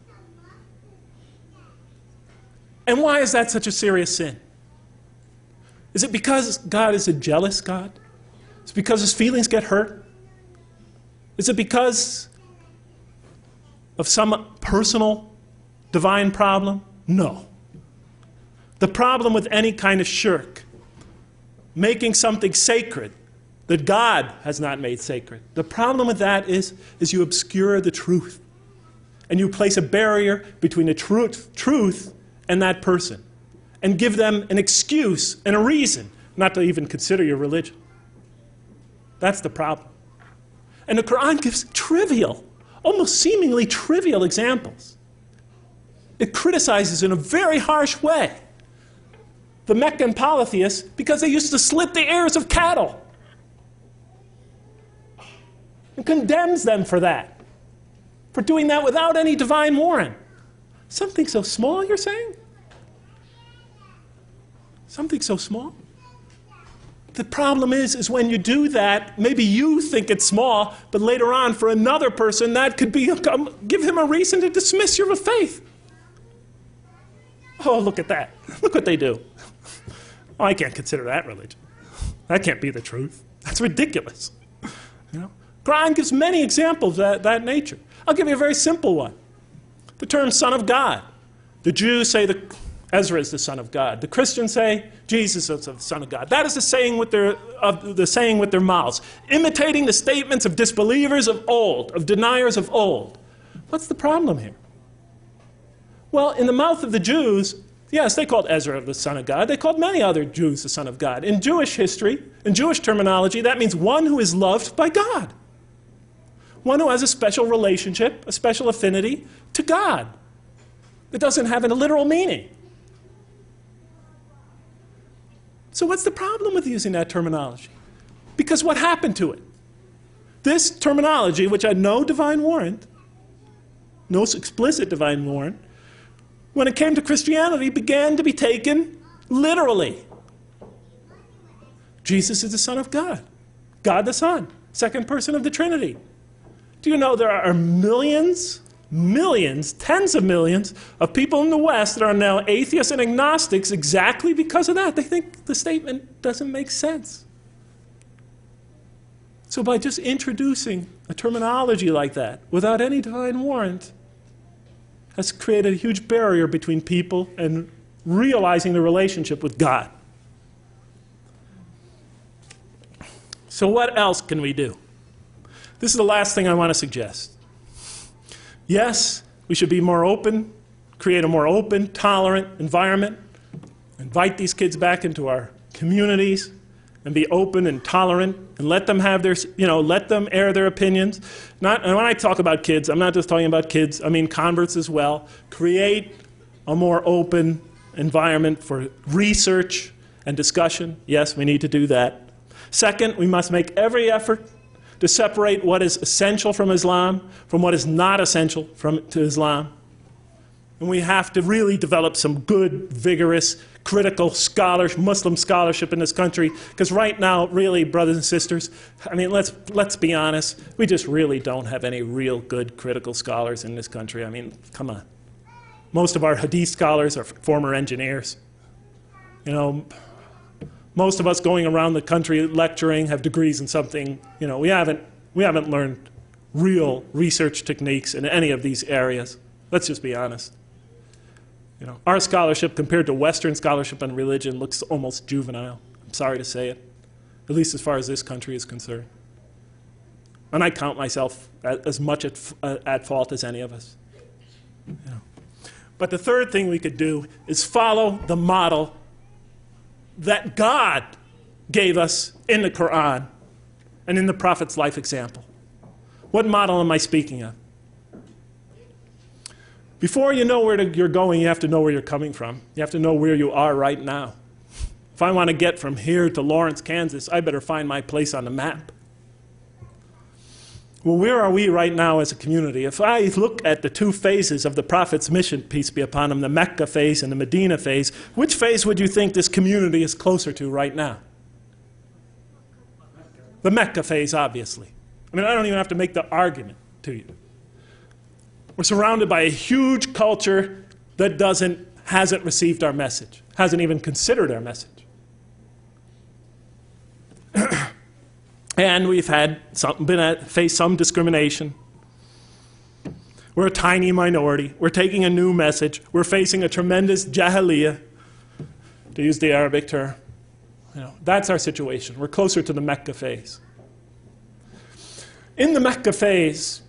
And why is that such a serious sin? Is it because God is a jealous God? Is it because his feelings get hurt? Is it because of some personal divine problem? No. The problem with any kind of shirk, making something sacred that God has not made sacred, the problem with that is you obscure the truth. And you place a barrier between the truth and that person, and give them an excuse and a reason not to even consider your religion. That's the problem. And the Quran gives trivial, almost seemingly trivial examples. It criticizes in a very harsh way the Meccan polytheists because they used to slit the ears of cattle. And condemns them for that, for doing that without any divine warrant. Something so small, you're saying? Something so small? The problem is when you do that, maybe you think it's small, but later on for another person that could be give him a reason to dismiss your faith. Oh, look at that. Look what they do. Oh, I can't consider that religion. That can't be the truth. That's ridiculous. You know? Quran gives many examples of that nature. I'll give you a very simple one. The term son of God. The Jews say that Ezra is the son of God. The Christians say Jesus is the son of God. That is the saying with their mouths, imitating the statements of disbelievers of old, of deniers of old. What's the problem here? Well, in the mouth of the Jews, yes, they called Ezra the son of God. They called many other Jews the son of God. In Jewish history, in Jewish terminology, that means one who is loved by God. One who has a special relationship, a special affinity to God. It doesn't have a literal meaning. So what's the problem with using that terminology? Because what happened to it? This terminology, which had no divine warrant, no explicit divine warrant, when it came to Christianity, began to be taken literally. Jesus is the Son of God. God the Son, second person of the Trinity. Do you know there are millions, tens of millions of people in the West that are now atheists and agnostics exactly because of that? They think the statement doesn't make sense. So by just introducing a terminology like that without any divine warrant has created a huge barrier between people and realizing the relationship with God. So what else can we do? This is the last thing I want to suggest. Yes, we should be more open, create a more open, tolerant environment, invite these kids back into our communities, and be open and tolerant, and let them have their, let them air their opinions. And when I talk about kids, I'm not just talking about kids, I mean converts as well. Create a more open environment for research and discussion. Yes, we need to do that. Second, we must make every effort to separate what is essential from Islam from what is not essential to Islam. And we have to really develop some good, vigorous, critical Muslim scholarship in this country, because right now, really, brothers and sisters, I mean, let's be honest, we just really don't have any real good critical scholars in this country. I mean, come on. Most of our hadith scholars are former engineers. You know, most of us going around the country lecturing have degrees in something. You know, we haven't learned real research techniques in any of these areas. Let's just be honest. You know, our scholarship compared to Western scholarship on religion looks almost juvenile. I'm sorry to say it, at least as far as this country is concerned. And I count myself as much at fault as any of us. You know. But the third thing we could do is follow the model that God gave us in the Quran and in the Prophet's life example. What model am I speaking of? Before you know where you're going, you have to know where you're coming from. You have to know where you are right now. If I want to get from here to Lawrence, Kansas, I better find my place on the map. Well, where are we right now as a community? If I look at the two phases of the Prophet's mission, peace be upon him, the Mecca phase and the Medina phase, which phase would you think this community is closer to right now? The Mecca phase, obviously. I mean, I don't even have to make the argument to you. We're surrounded by a huge culture that hasn't received our message, hasn't even considered our message. And we've faced some discrimination. We're a tiny minority. We're taking a new message. We're facing a tremendous jahiliyyah, to use the Arabic term. You know, that's our situation. We're closer to the Mecca phase. In the Mecca phase,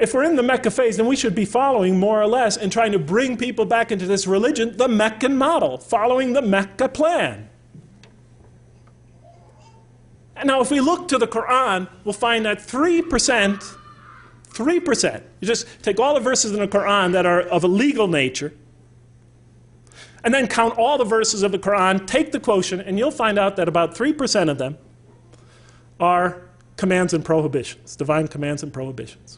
if we're in the Mecca phase, then we should be following more or less and trying to bring people back into this religion, the Meccan model, following the Mecca plan. And now if we look to the Quran, we'll find that 3%, you just take all the verses in the Quran that are of a legal nature, and then count all the verses of the Quran, take the quotient, and you'll find out that about 3% of them are commands and prohibitions, divine commands and prohibitions.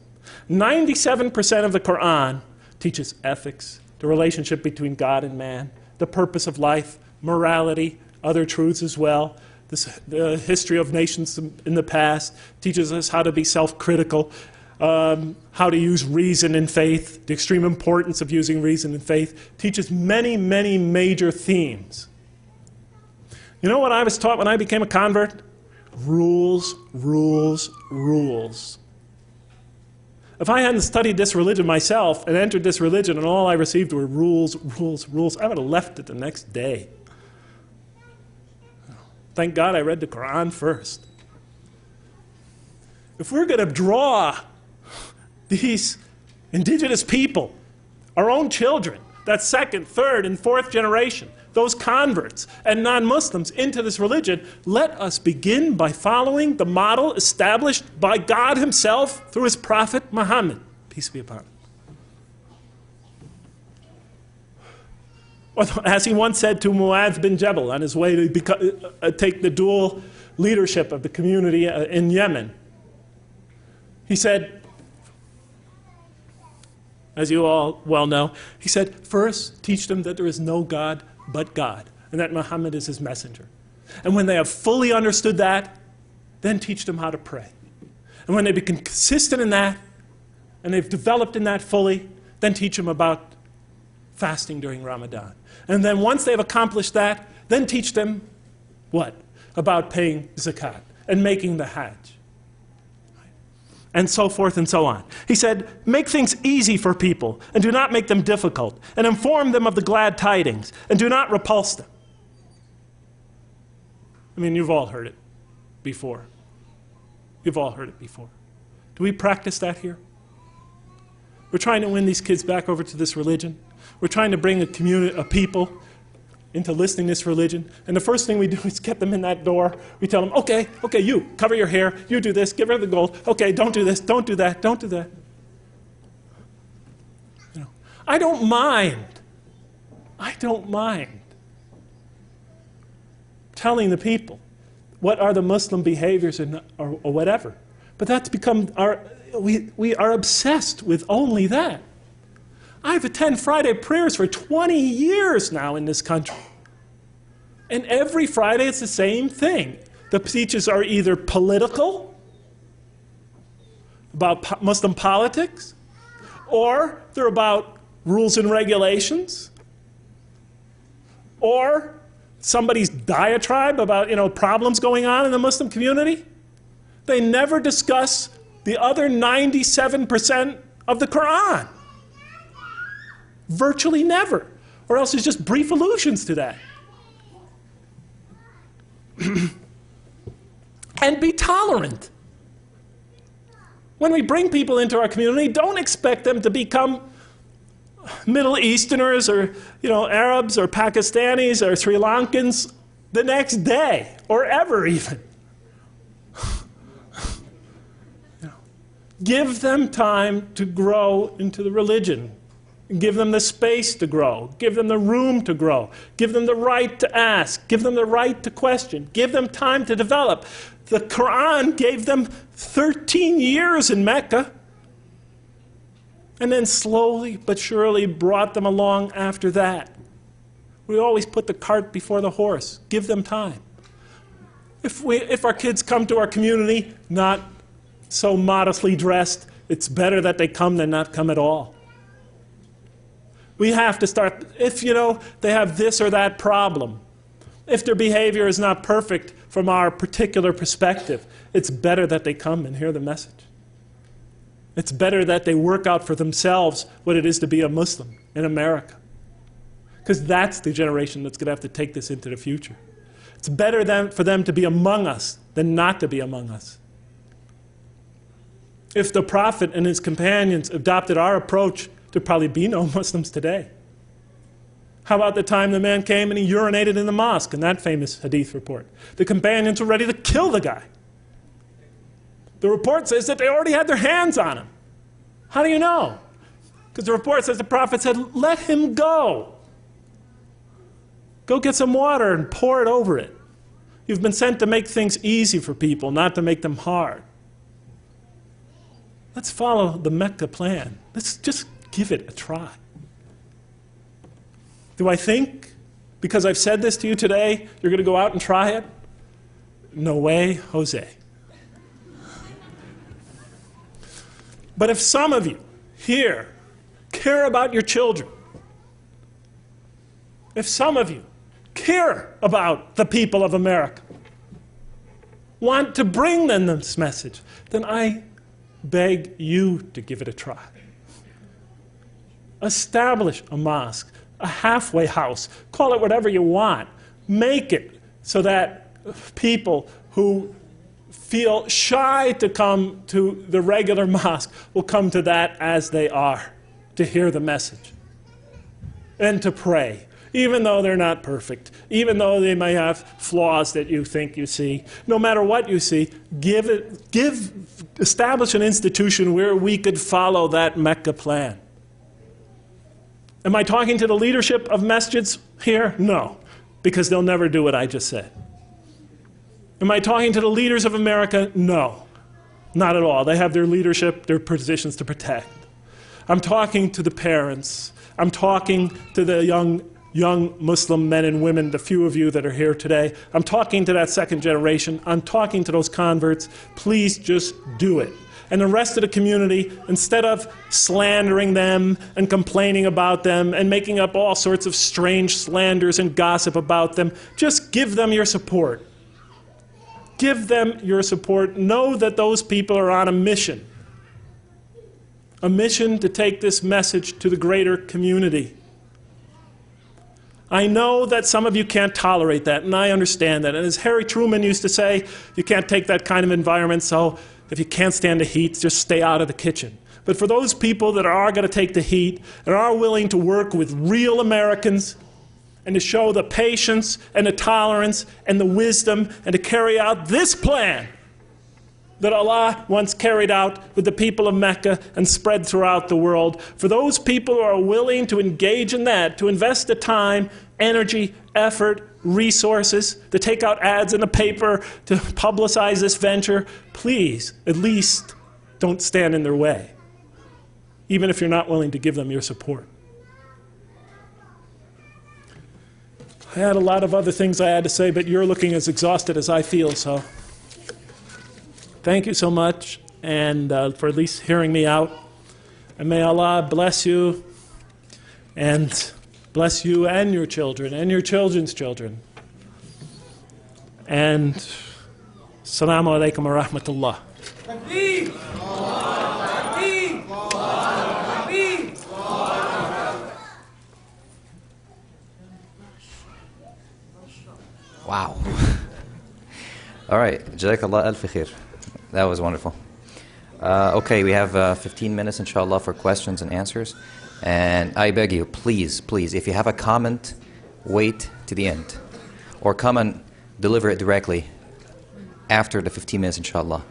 97% of the Quran teaches ethics, the relationship between God and man, the purpose of life, morality, other truths as well. The history of nations in the past teaches us how to be self-critical, how to use reason and faith, the extreme importance of using reason and faith, teaches many, many major themes. You know what I was taught when I became a convert? Rules, rules, rules. If I hadn't studied this religion myself and entered this religion and all I received were rules, rules, rules, I would have left it the next day. Thank God I read the Quran first. If we're going to draw these indigenous people, our own children, that second, third, and fourth generation, those converts and non-Muslims into this religion, let us begin by following the model established by God himself through his prophet Muhammad, peace be upon him. As he once said to Mu'adh bin Jabal on his way to take the dual leadership of the community in Yemen, he said, as you all well know, he said, first teach them that there is no God but God, and that Muhammad is his messenger. And when they have fully understood that, then teach them how to pray. And when they become consistent in that, and they've developed in that fully, then teach them about fasting during Ramadan. And then once they've accomplished that, then teach them what? About paying zakat and making the hajj. And so forth and so on. He said, make things easy for people and do not make them difficult, and inform them of the glad tidings and do not repulse them. I mean, you've all heard it before. You've all heard it before. Do we practice that here? We're trying to win these kids back over to this religion. We're trying to bring a community, a people, into listening to this religion. And the first thing we do is get them in that door. We tell them, okay, you, cover your hair, you do this, give her the gold. Okay, don't do this, don't do that, don't do that. You know, I don't mind I don't mind telling the people what are the Muslim behaviors or whatever. But that's become we are obsessed with only that. I've attended Friday prayers for 20 years now in this country. And every Friday it's the same thing. The speeches are either political, about Muslim politics, or they're about rules and regulations, or somebody's diatribe about, problems going on in the Muslim community. They never discuss the other 97% of the Quran. Virtually never. Or else it's just brief allusions to that. And be tolerant. When we bring people into our community, don't expect them to become Middle Easterners or Arabs or Pakistanis or Sri Lankans the next day or ever even. Give them time to grow into the religion. Give them the space to grow. Give them the room to grow. Give them the right to ask. Give them the right to question. Give them time to develop. The Quran gave them 13 years in Mecca, and then slowly but surely brought them along after that. We always put the cart before the horse. Give them time. If our kids come to our community not so modestly dressed, it's better that they come than not come at all. We have to start, if they have this or that problem, if their behavior is not perfect from our particular perspective, it's better that they come and hear the message. It's better that they work out for themselves what it is to be a Muslim in America. Because that's the generation that's going to have to take this into the future. It's better for them to be among us than not to be among us. If the Prophet and his companions adopted our approach, there'd probably be no Muslims today. How about the time the man came and he urinated in the mosque in that famous hadith report? The companions were ready to kill the guy. The report says that they already had their hands on him. How do you know? Because the report says the Prophet said, let him go. Go get some water and pour it over it. You've been sent to make things easy for people, not to make them hard. Let's follow the Mecca plan. Let's just give it a try. Do I think, because I've said this to you today, you're going to go out and try it? No way, Jose. But if some of you here care about your children, if some of you care about the people of America, want to bring them this message, then I beg you to give it a try. Establish a mosque, a halfway house, call it whatever you want. Make it so that people who feel shy to come to the regular mosque will come to that as they are, to hear the message and to pray, even though they're not perfect, even though they may have flaws that you think you see. No matter what you see, establish an institution where we could follow that Mecca plan. Am I talking to the leadership of masjids here? No, because they'll never do what I just said. Am I talking to the leaders of America? No, not at all. They have their leadership, their positions to protect. I'm talking to the parents. I'm talking to the young Muslim men and women, the few of you that are here today. I'm talking to that second generation. I'm talking to those converts. Please just do it. And the rest of the community, instead of slandering them and complaining about them and making up all sorts of strange slanders and gossip about them, just give them your support. Give them your support. Know that those people are on a mission to take this message to the greater community. I know that some of you can't tolerate that, and I understand that. And as Harry Truman used to say, you can't take that kind of environment, so if you can't stand the heat, just stay out of the kitchen. But for those people that are going to take the heat and are willing to work with real Americans and to show the patience and the tolerance and the wisdom and to carry out this plan, that Allah once carried out with the people of Mecca and spread throughout the world. For those people who are willing to engage in that, to invest the time, energy, effort, resources, to take out ads in the paper, to publicize this venture, please, at least don't stand in their way, even if you're not willing to give them your support. I had a lot of other things I had to say, but you're looking as exhausted as I feel, so thank you so much, and for at least hearing me out. And may Allah bless you, and bless you and your children, and your children's children. And Assalamu alaikum wa rahmatullah. Wow. All right. Jazakallah al khair. That was wonderful. Okay, we have 15 minutes, inshallah, for questions and answers. And I beg you, please, please, if you have a comment, wait to the end. Or come and deliver it directly after the 15 minutes, inshallah.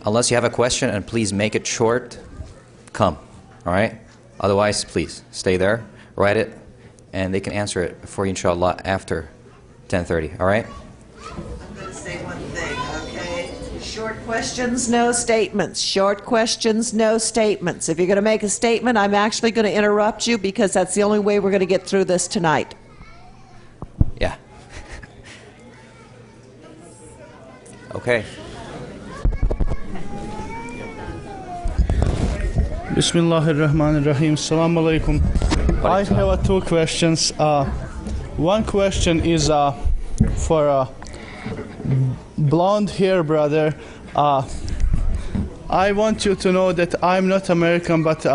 Unless you have a question, and please make it short, come. All right? Otherwise, please, stay there, write it, and they can answer it for you, inshallah, after 10:30. All right? I'm going to say one thing, okay? Short questions, no statements. Short questions, no statements. If you're going to make a statement, I'm actually going to interrupt you because that's the only way we're going to get through this tonight. Yeah. Okay. Bismillahirrahmanirrahim. Assalamu alaikum. I have two questions. One question is for a blonde hair brother. I want you to know that I'm not American, but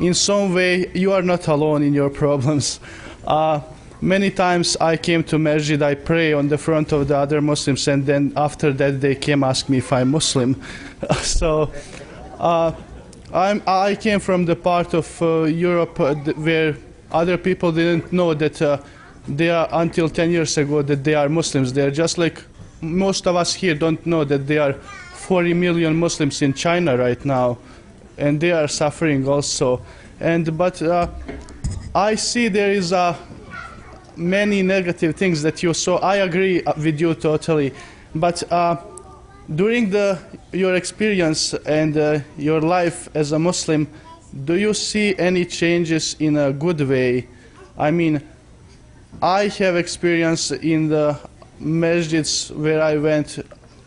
in some way you are not alone in your problems. Many times I came to masjid, I pray on the front of the other Muslims, and then after that they came ask me if I'm Muslim. So I came from the part of Europe where other people didn't know that they are, until 10 years ago, that they are Muslims. They are just like most of us here don't know that there are 40 million Muslims in China right now, and they are suffering also. But I see there is many negative things that you saw. I agree with you totally, but during your experience and your life as a Muslim, do you see any changes in a good way? I mean, I have experience in the masjids where I went.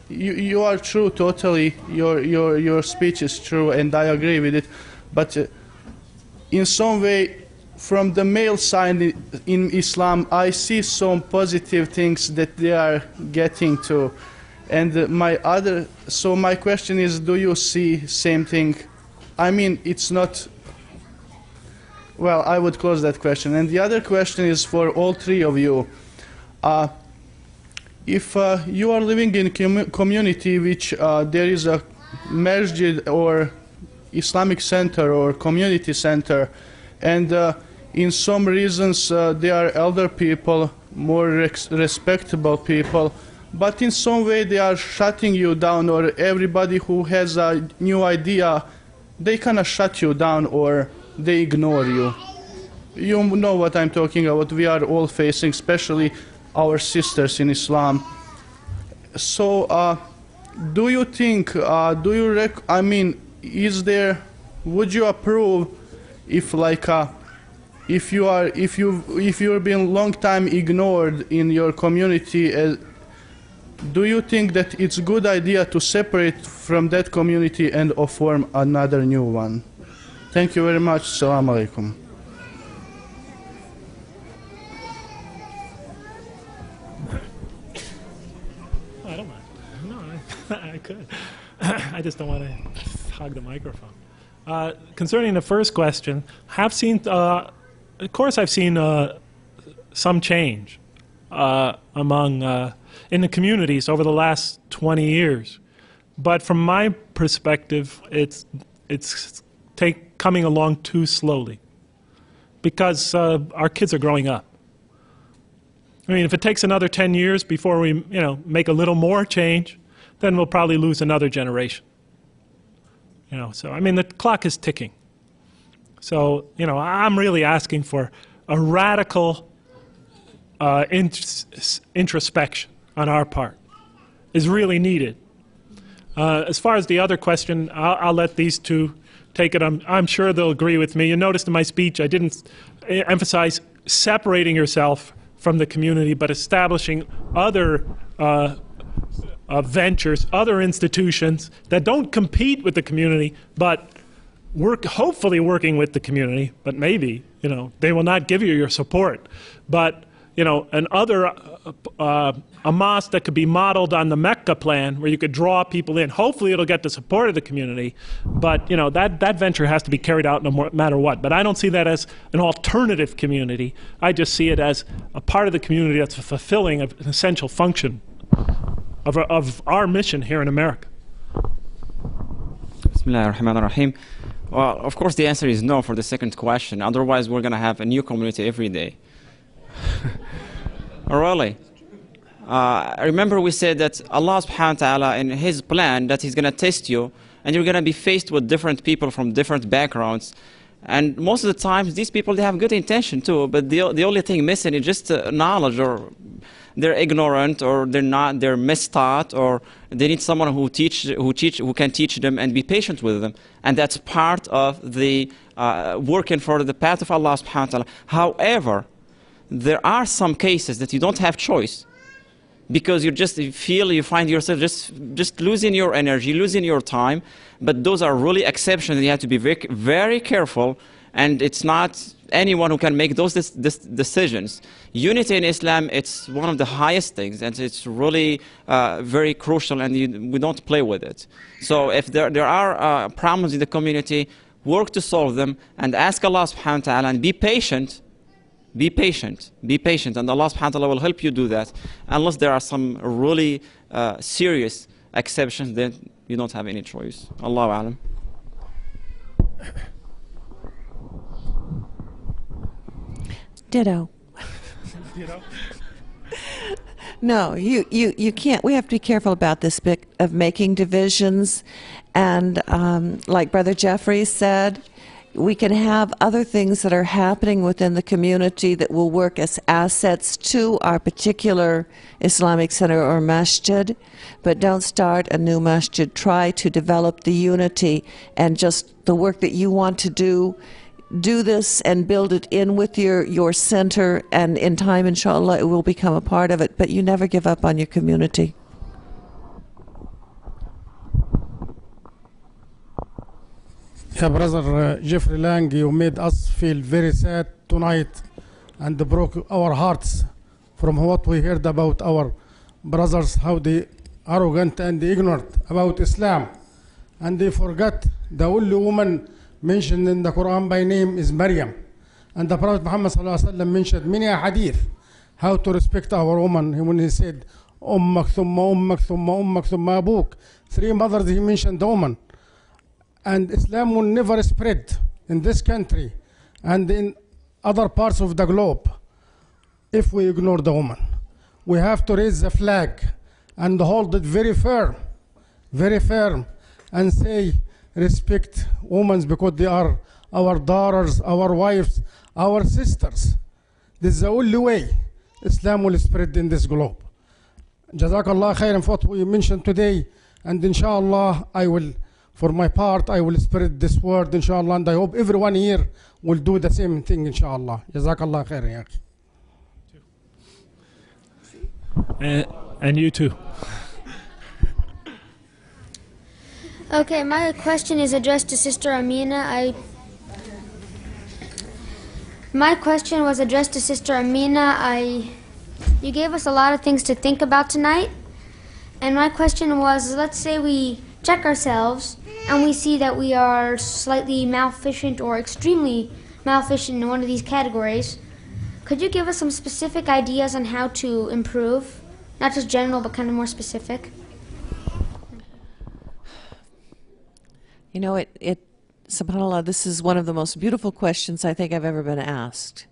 You are true totally. Your speech is true, and I agree with it. But in some way, from the male side in Islam, I see some positive things that they are getting to. And my question is, do you see same thing? I mean, it's not. Well, I would close that question. And the other question is for all three of you. If you are living in a community which there is a masjid or Islamic center or community center, and in some reasons they are elder people, more respectable people, but in some way they are shutting you down, or everybody who has a new idea, they kind of shut you down or they ignore you. You know what I'm talking about. We are all facing, especially our sisters in Islam. So do you think, I mean, would you approve if like if you've been long time ignored in your community, do you think that it's a good idea to separate from that community and form another new one? Thank you very much. Assalamu alaikum. I don't mind. No, I could. I just don't want to hog the microphone. Concerning the first question, I've seen some change among in the communities over the last 20 years, but from my perspective, it's coming along too slowly because our kids are growing up. I mean, if it takes another 10 years before we, make a little more change, then we'll probably lose another generation. You know, so I mean, the clock is ticking. So, you know, I'm really asking for a radical introspection on our part is really needed. As far as the other question, I'll let these two take it. I'm sure they'll agree with me. You noticed in my speech I didn't emphasize separating yourself from the community, but establishing other ventures, other institutions that don't compete with the community, but hopefully working with the community, but maybe, you know, they will not give you your support. But, you know, a mosque that could be modeled on the Mecca plan, where you could draw people in. Hopefully it'll get the support of the community, but, you know, that venture has to be carried out no matter what. But I don't see that as an alternative community. I just see it as a part of the community that's fulfilling an essential function of our mission here in America. Bismillah ar-Rahman ar-Rahim. Well, of course the answer is no for the second question. Otherwise we're going to have a new community every day. Really? Remember we said that Allah subhanahu wa ta'ala in His plan that He's going to test you, and you're going to be faced with different people from different backgrounds. And most of the times these people, they have good intention too, but the only thing missing is just knowledge, or they're ignorant, or they're mistaught, or they need someone who can teach them and be patient with them. And that's part of the working for the path of Allah subhanahu wa ta'ala. However, there are some cases that you don't have choice, because you find yourself just losing your energy, losing your time. But those are really exceptions. You have to be very, very careful, and it's not anyone who can make those decisions. Unity in Islam, it's one of the highest things, and it's really very crucial, and we don't play with it. So if there are problems in the community, work to solve them, and ask Allah subhanahu wa ta'ala, and be patient. Be patient, and Allah subhanahu wa ta'ala will help you do that. Unless there are some really serious exceptions, then you don't have any choice. Allahu a'lam. Ditto. Ditto? No, you can't. We have to be careful about this bit of making divisions. And like Brother Jeffrey said, we can have other things that are happening within the community that will work as assets to our particular Islamic center or masjid, but don't start a new masjid. Try to develop the unity and just the work that you want to do this and build it in with your center, and in time, inshallah, it will become a part of it, but you never give up on your community. Yeah, Brother Jeffrey Lang, you made us feel very sad tonight and broke our hearts from what we heard about our brothers, how they arrogant and ignorant about Islam. And they forgot the only woman mentioned in the Quran by name is Maryam. And the Prophet Muhammad ﷺ mentioned many a hadith how to respect our woman. When he said, Ummak, thumma ummak, thumma ummak, thumma abuk. 3 mothers he mentioned the woman. And Islam will never spread in this country and in other parts of the globe if we ignore the woman. We have to raise the flag and hold it very firm, and say, respect women because they are our daughters, our wives, our sisters. This is the only way Islam will spread in this globe. Jazakallah khairan for what we mentioned today, and inshallah for my part, I will spread this word, inshallah, and I hope everyone here will do the same thing, inshallah. Jazakallah khairan, ya akhi. And you too. Okay, my question is addressed to Sister Amina. My question was addressed to Sister Amina. You gave us a lot of things to think about tonight. And my question was, let's say we check ourselves and we see that we are slightly malefficient or extremely malefficient in one of these categories. Could you give us some specific ideas on how to improve? Not just general, but kind of more specific. You know, subhanAllah, this is one of the most beautiful questions I think I've ever been asked.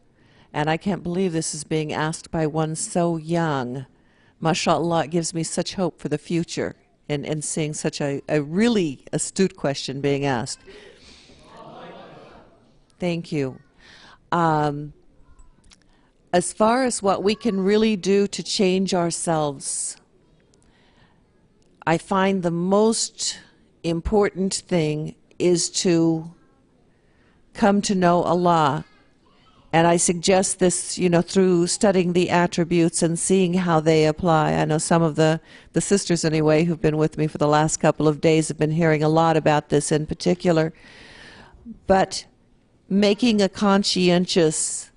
And I can't believe this is being asked by one so young. MashaAllah, it gives me such hope for the future. in seeing such a really astute question being asked. Thank you. As far as what we can really do to change ourselves, I find the most important thing is to come to know Allah. And I suggest this, you know, through studying the attributes and seeing how they apply. I know some of the sisters, anyway, who've been with me for the last couple of days have been hearing a lot about this in particular. But making a conscientious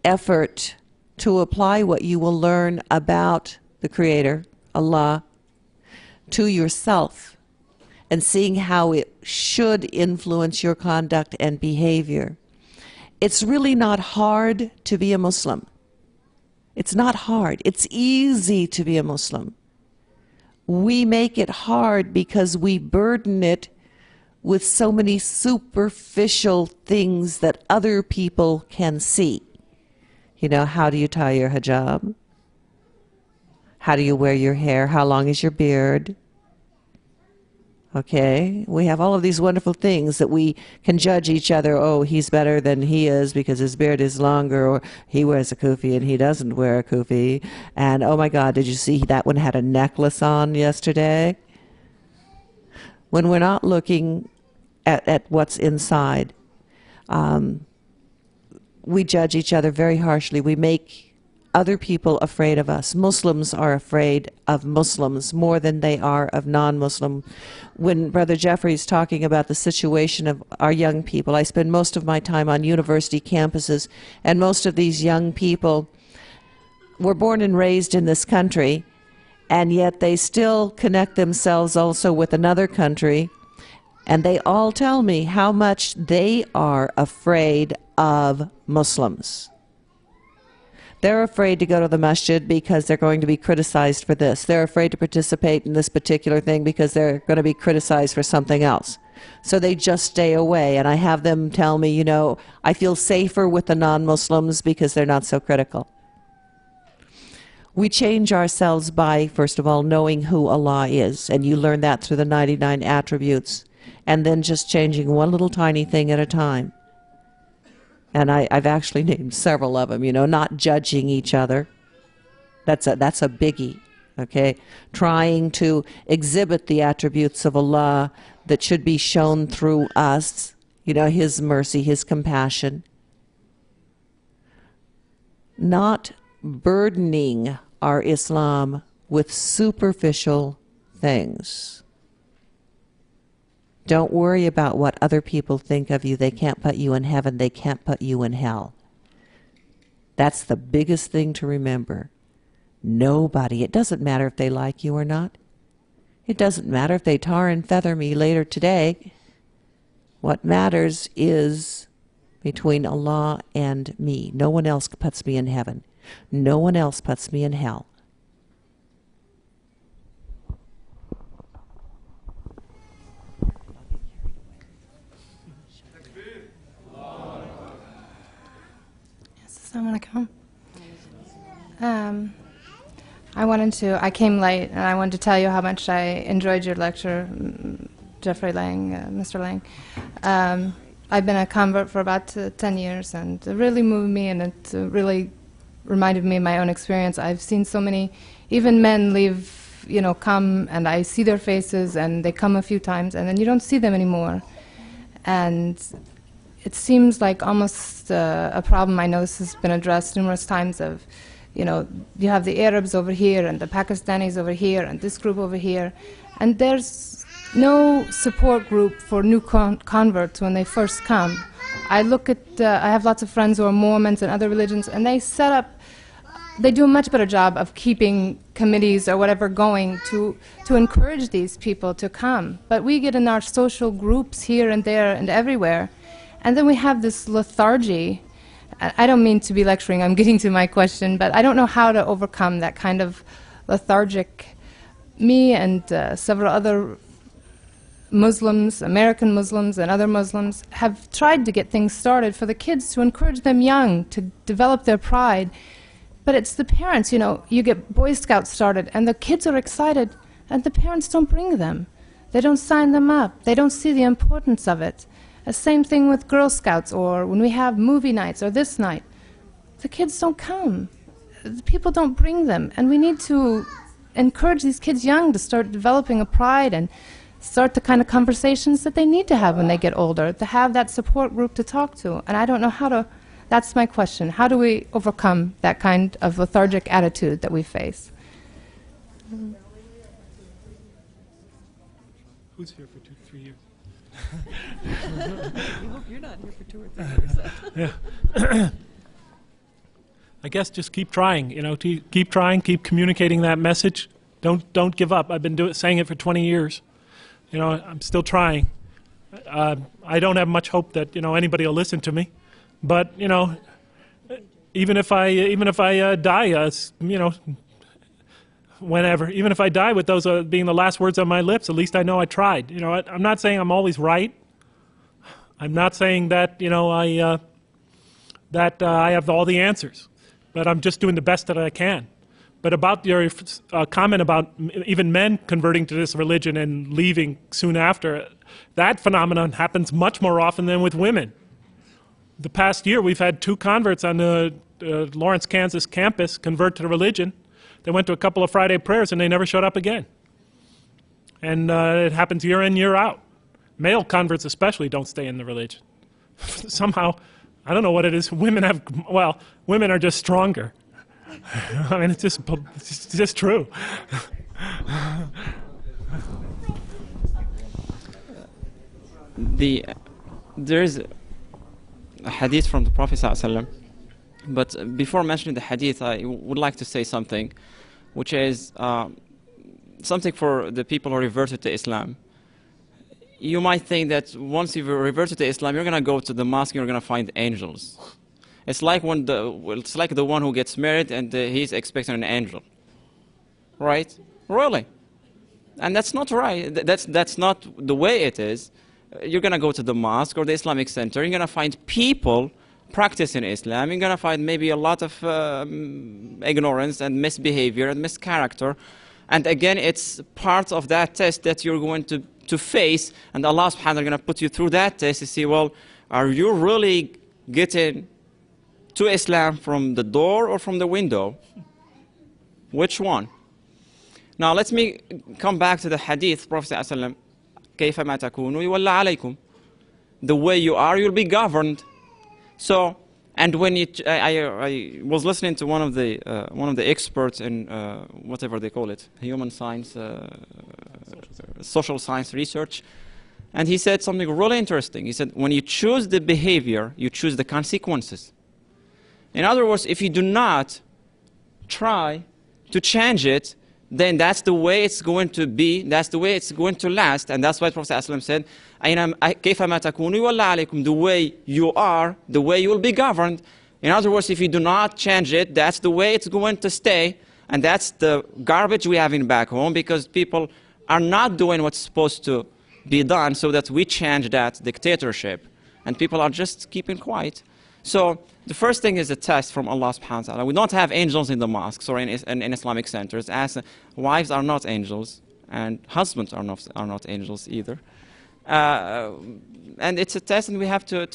effort to apply what you will learn about the Creator, Allah, to yourself, and seeing how it should influence your conduct and behavior. It's really not hard to be a Muslim. It's not hard. It's easy to be a Muslim. We make it hard because we burden it with so many superficial things that other people can see. You know, how do you tie your hijab? How do you wear your hair? How long is your beard? Okay, we have all of these wonderful things that we can judge each other. Oh, he's better than he is because his beard is longer, or he wears a kufi and he doesn't wear a kufi. And oh my God, did you see that one had a necklace on yesterday? When we're not looking at what's inside, we judge each other very harshly. We make other people afraid of us. Muslims are afraid of Muslims more than they are of non-Muslim. When Brother Jeffrey's talking about the situation of our young people, I spend most of my time on university campuses, and most of these young people were born and raised in this country, and yet they still connect themselves also with another country, and they all tell me how much they are afraid of Muslims. They're afraid to go to the masjid because they're going to be criticized for this. They're afraid to participate in this particular thing because they're going to be criticized for something else. So they just stay away. And I have them tell me, you know, I feel safer with the non-Muslims because they're not so critical. We change ourselves by, first of all, knowing who Allah is. And you learn that through the 99 attributes. And then just changing one little tiny thing at a time. And I've actually named several of them, you know, not judging each other. That's a biggie, okay? Trying to exhibit the attributes of Allah that should be shown through us, you know, His mercy, His compassion. Not burdening our Islam with superficial things. Don't worry about what other people think of you. They can't put you in heaven. They can't put you in hell. That's the biggest thing to remember. Nobody. It doesn't matter if they like you or not. It doesn't matter if they tar and feather me later today. What matters is between Allah and me. No one else puts me in heaven. No one else puts me in hell. I came late, and I wanted to tell you how much I enjoyed your lecture, Jeffrey Lang, Mr. Lang. I've been a convert for about 10 years, and it really moved me, and it really reminded me of my own experience. I've seen so many, even men leave, you know, come, and I see their faces, and they come a few times, and then you don't see them anymore. And it seems like almost a problem. I know this has been addressed numerous times of, you know, you have the Arabs over here and the Pakistanis over here and this group over here, and there's no support group for new converts when they first come. I look at, I have lots of friends who are Mormons and other religions, and they set up, they do a much better job of keeping committees or whatever going to encourage these people to come. But we get in our social groups here and there and everywhere, and then we have this lethargy. I don't mean to be lecturing, I'm getting to my question, but I don't know how to overcome that kind of lethargic. Me and several other Muslims, American Muslims and other Muslims, have tried to get things started for the kids to encourage them young to develop their pride. But it's the parents, you know, you get Boy Scouts started and the kids are excited, and the parents don't bring them. They don't sign them up. They don't see the importance of it. The same thing with Girl Scouts, or when we have movie nights or this night. The kids don't come. The people don't bring them. And we need to encourage these kids young to start developing a pride and start the kind of conversations that they need to have when they get older, to have that support group to talk to. And I don't know how to, that's my question. How do we overcome that kind of lethargic attitude that we face? Who's here for 2-3 years? You hope you're not here for 2 or 3 years. Yeah. I guess just keep trying, you know, keep trying, keep communicating that message. Don't give up. I've been saying it for 20 years. You know, I'm still trying. I don't have much hope that, you know, anybody will listen to me. But, you know, even if I die, you know, whenever, even if I die with those being the last words on my lips, at least I know I tried. You know, I'm not saying I'm always right. I'm not saying that, you know, I have all the answers. But I'm just doing the best that I can. But about your comment about even men converting to this religion and leaving soon after, that phenomenon happens much more often than with women. The past year, we've had 2 converts on the Lawrence, Kansas campus convert to the religion. They went to a couple of Friday prayers and they never showed up again. And it happens year in, year out. Male converts especially don't stay in the religion. Somehow, I don't know what it is. Women are just stronger. I mean, it's just true. There is a hadith from the Prophet ﷺ, but before mentioning the hadith, I would like to say something, which is something for the people who reverted to Islam. You might think that once you've reverted to Islam, you're going to go to the mosque and you're going to find angels. It's like the one who gets married and he's expecting an angel, right? Really, and that's not right. That's not the way it is. You're going to go to the mosque or the Islamic center. You're going to find people practicing Islam. You're going to find maybe a lot of ignorance and misbehavior and mischaracter. And again, it's part of that test that you're going to face. And Allah subhanahu wa ta'ala is going to put you through that test to see, well, are you really getting to Islam from the door or from the window? Which one? Now let me come back to the hadith. Prophet ﷺ, كيفما تكونوا يولى عليكم. The way you are, you'll be governed. So, and when I was listening to one of the experts in whatever they call it, human science, social science research, and he said something really interesting. He said, when you choose the behavior, you choose the consequences. In other words, if you do not try to change it, then that's the way it's going to be, that's the way it's going to last. And that's why Prophet ﷺ said, كيفما تكونوا يولى عليكم. The way you are, the way you will be governed. In other words, if you do not change it, that's the way it's going to stay. And that's the garbage we have in back home, because people are not doing what's supposed to be done, so that we change that dictatorship. And people are just keeping quiet. So the first thing is a test from Allah subhanahu wa ta'ala. We don't have angels in the mosques or in Islamic centers, as wives are not angels and husbands are not angels either. And it's a test, and we have to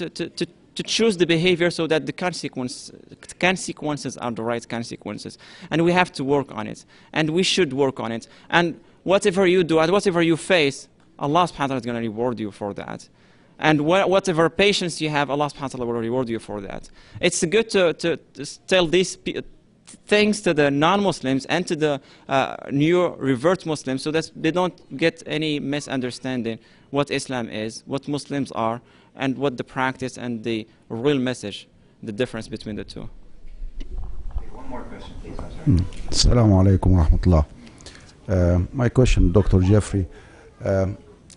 choose the behavior so that the consequences are the right consequences. And we have to work on it. And we should work on it. And whatever you do and whatever you face, Allah subhanahu wa ta'ala is going to reward you for that. And whatever patience you have, Allah subhanahu wa ta'ala will reward you for that. It's good to tell these things to the non-Muslims and to the new revert Muslims, so that they don't get any misunderstanding what Islam is, what Muslims are, and what the practice and the real message, the difference between the two. One more question, please. I'm sorry. Assalamu alaikum wa rahmatullah. My question, Dr. Jeffrey.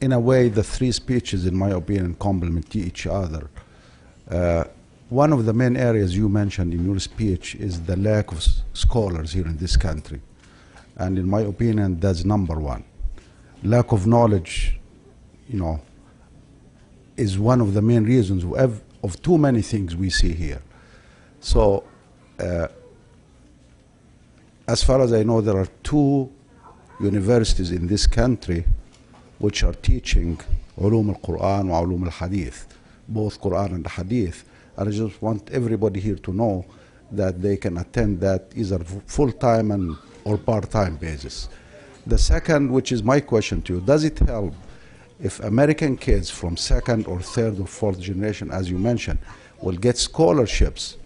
In a way, the 3 speeches, in my opinion, complement each other. One of the main areas you mentioned in your speech is the lack of scholars here in this country. And in my opinion, that's number 1. Lack of knowledge, you know, is one of the main reasons of too many things we see here. So, as far as I know, there are 2 universities in this country which are teaching علوم القرآن وعلوم الحديث, both Quran and Hadith. And I just want everybody here to know that they can attend that either full-time and or part-time basis. The second, which is my question to you, does it help if American kids from second or third or fourth generation, as you mentioned, will get scholarships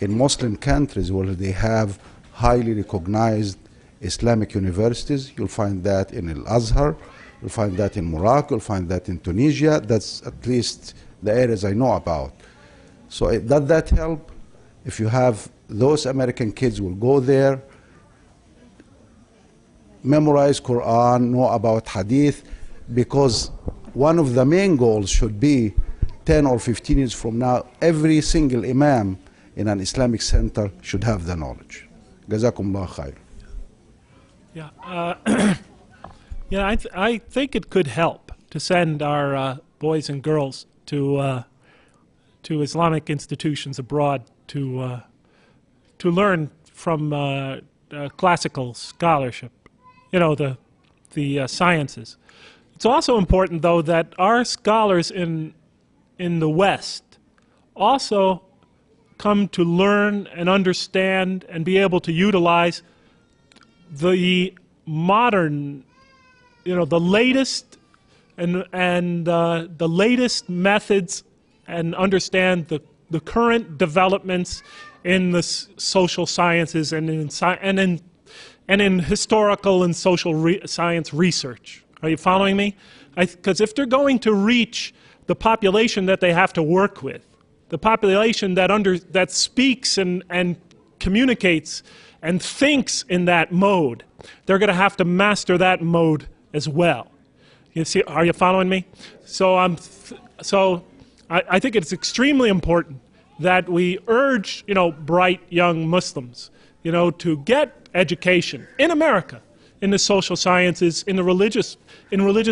in Muslim countries where they have highly recognized Islamic universities? You'll find that in Al-Azhar, you'll find that in Morocco, you'll find that in Tunisia. That's at least the areas I know about. So does that help? If you have those American kids will go there, memorize Quran, know about Hadith, because one of the main goals should be 10 or 15 years from now, every single imam in an Islamic center should have the knowledge. Jazakum Allah khair. Yeah, I think it could help to send our boys and girls to Islamic institutions abroad to learn from classical scholarship, the sciences. It's also important, though, that our scholars in the West also come to learn and understand and be able to utilize the modern, the latest and the latest methods, and understand the current developments in the social sciences and in historical and social science research. Are you following me? Because if they're going to reach the population that they have to work with, the population that speaks and communicates and thinks in that mode, they're going to have to master that mode as well. You see? Are you following me? So I think it's extremely important that we urge, bright young Muslims, to get education in America, in the social sciences, in religious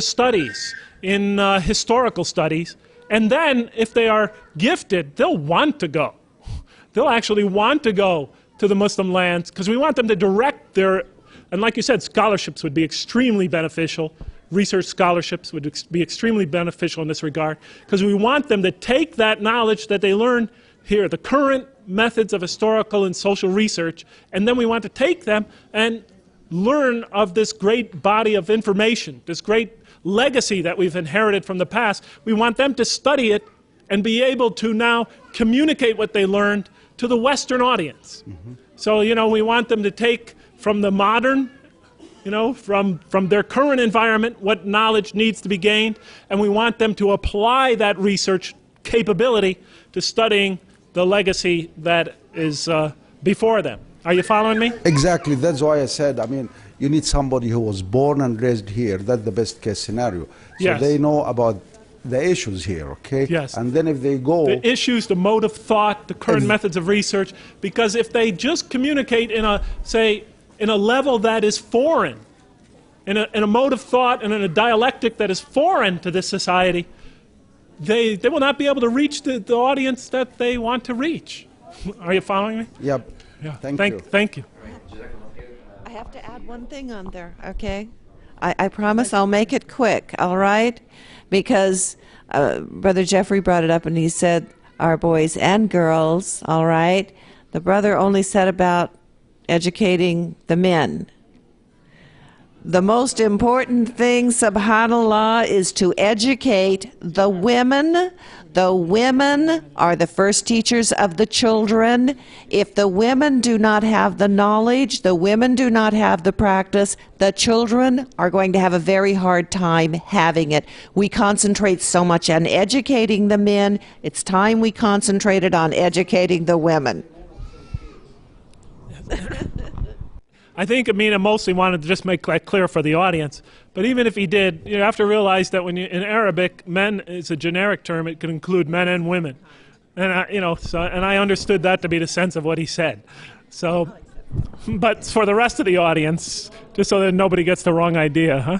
studies, in historical studies, and then if they are gifted, they'll want to go. They'll actually want to go to the Muslim lands, because we want them to direct their, and like you said, scholarships would be extremely beneficial. Research scholarships would be extremely beneficial in this regard, because we want them to take that knowledge that they learn here, the current methods of historical and social research, and then we want to take them and learn of this great body of information, this great legacy that we've inherited from the past. We want them to study it and be able to now communicate what they learned to the Western audience. Mm-hmm. So, we want them to take from the modern, from their current environment, what knowledge needs to be gained, and we want them to apply that research capability to studying the legacy that is before them. Are you following me? Exactly. That's why I said, you need somebody who was born and raised here. That's the best case scenario. So yes. They know about the issues here, okay? Yes. And then if they go... The issues, the mode of thought, the current methods of research, because if they just communicate in a level that is foreign, in a mode of thought and in a dialectic that is foreign to this society, they will not be able to reach the audience that they want to reach. Are you following me? Yep. Yeah. Thank you. Thank you. I have to add one thing on there, okay? I promise I'll make it quick, all right? Because Brother Jeffrey brought it up and he said our boys and girls, all right? The brother only said about educating the men. The most important thing, subhanAllah, is to educate the women. The women are the first teachers of the children. If the women do not have the knowledge, the women do not have the practice, the children are going to have a very hard time having it. We concentrate so much on educating the men. It's time we concentrated on educating the women. I think Amina mostly wanted to just make that clear for the audience. But even if he did, you have to realize that when in Arabic, men is a generic term. It can include men and women. And I understood that to be the sense of what he said. So, but for the rest of the audience, just so that nobody gets the wrong idea, huh?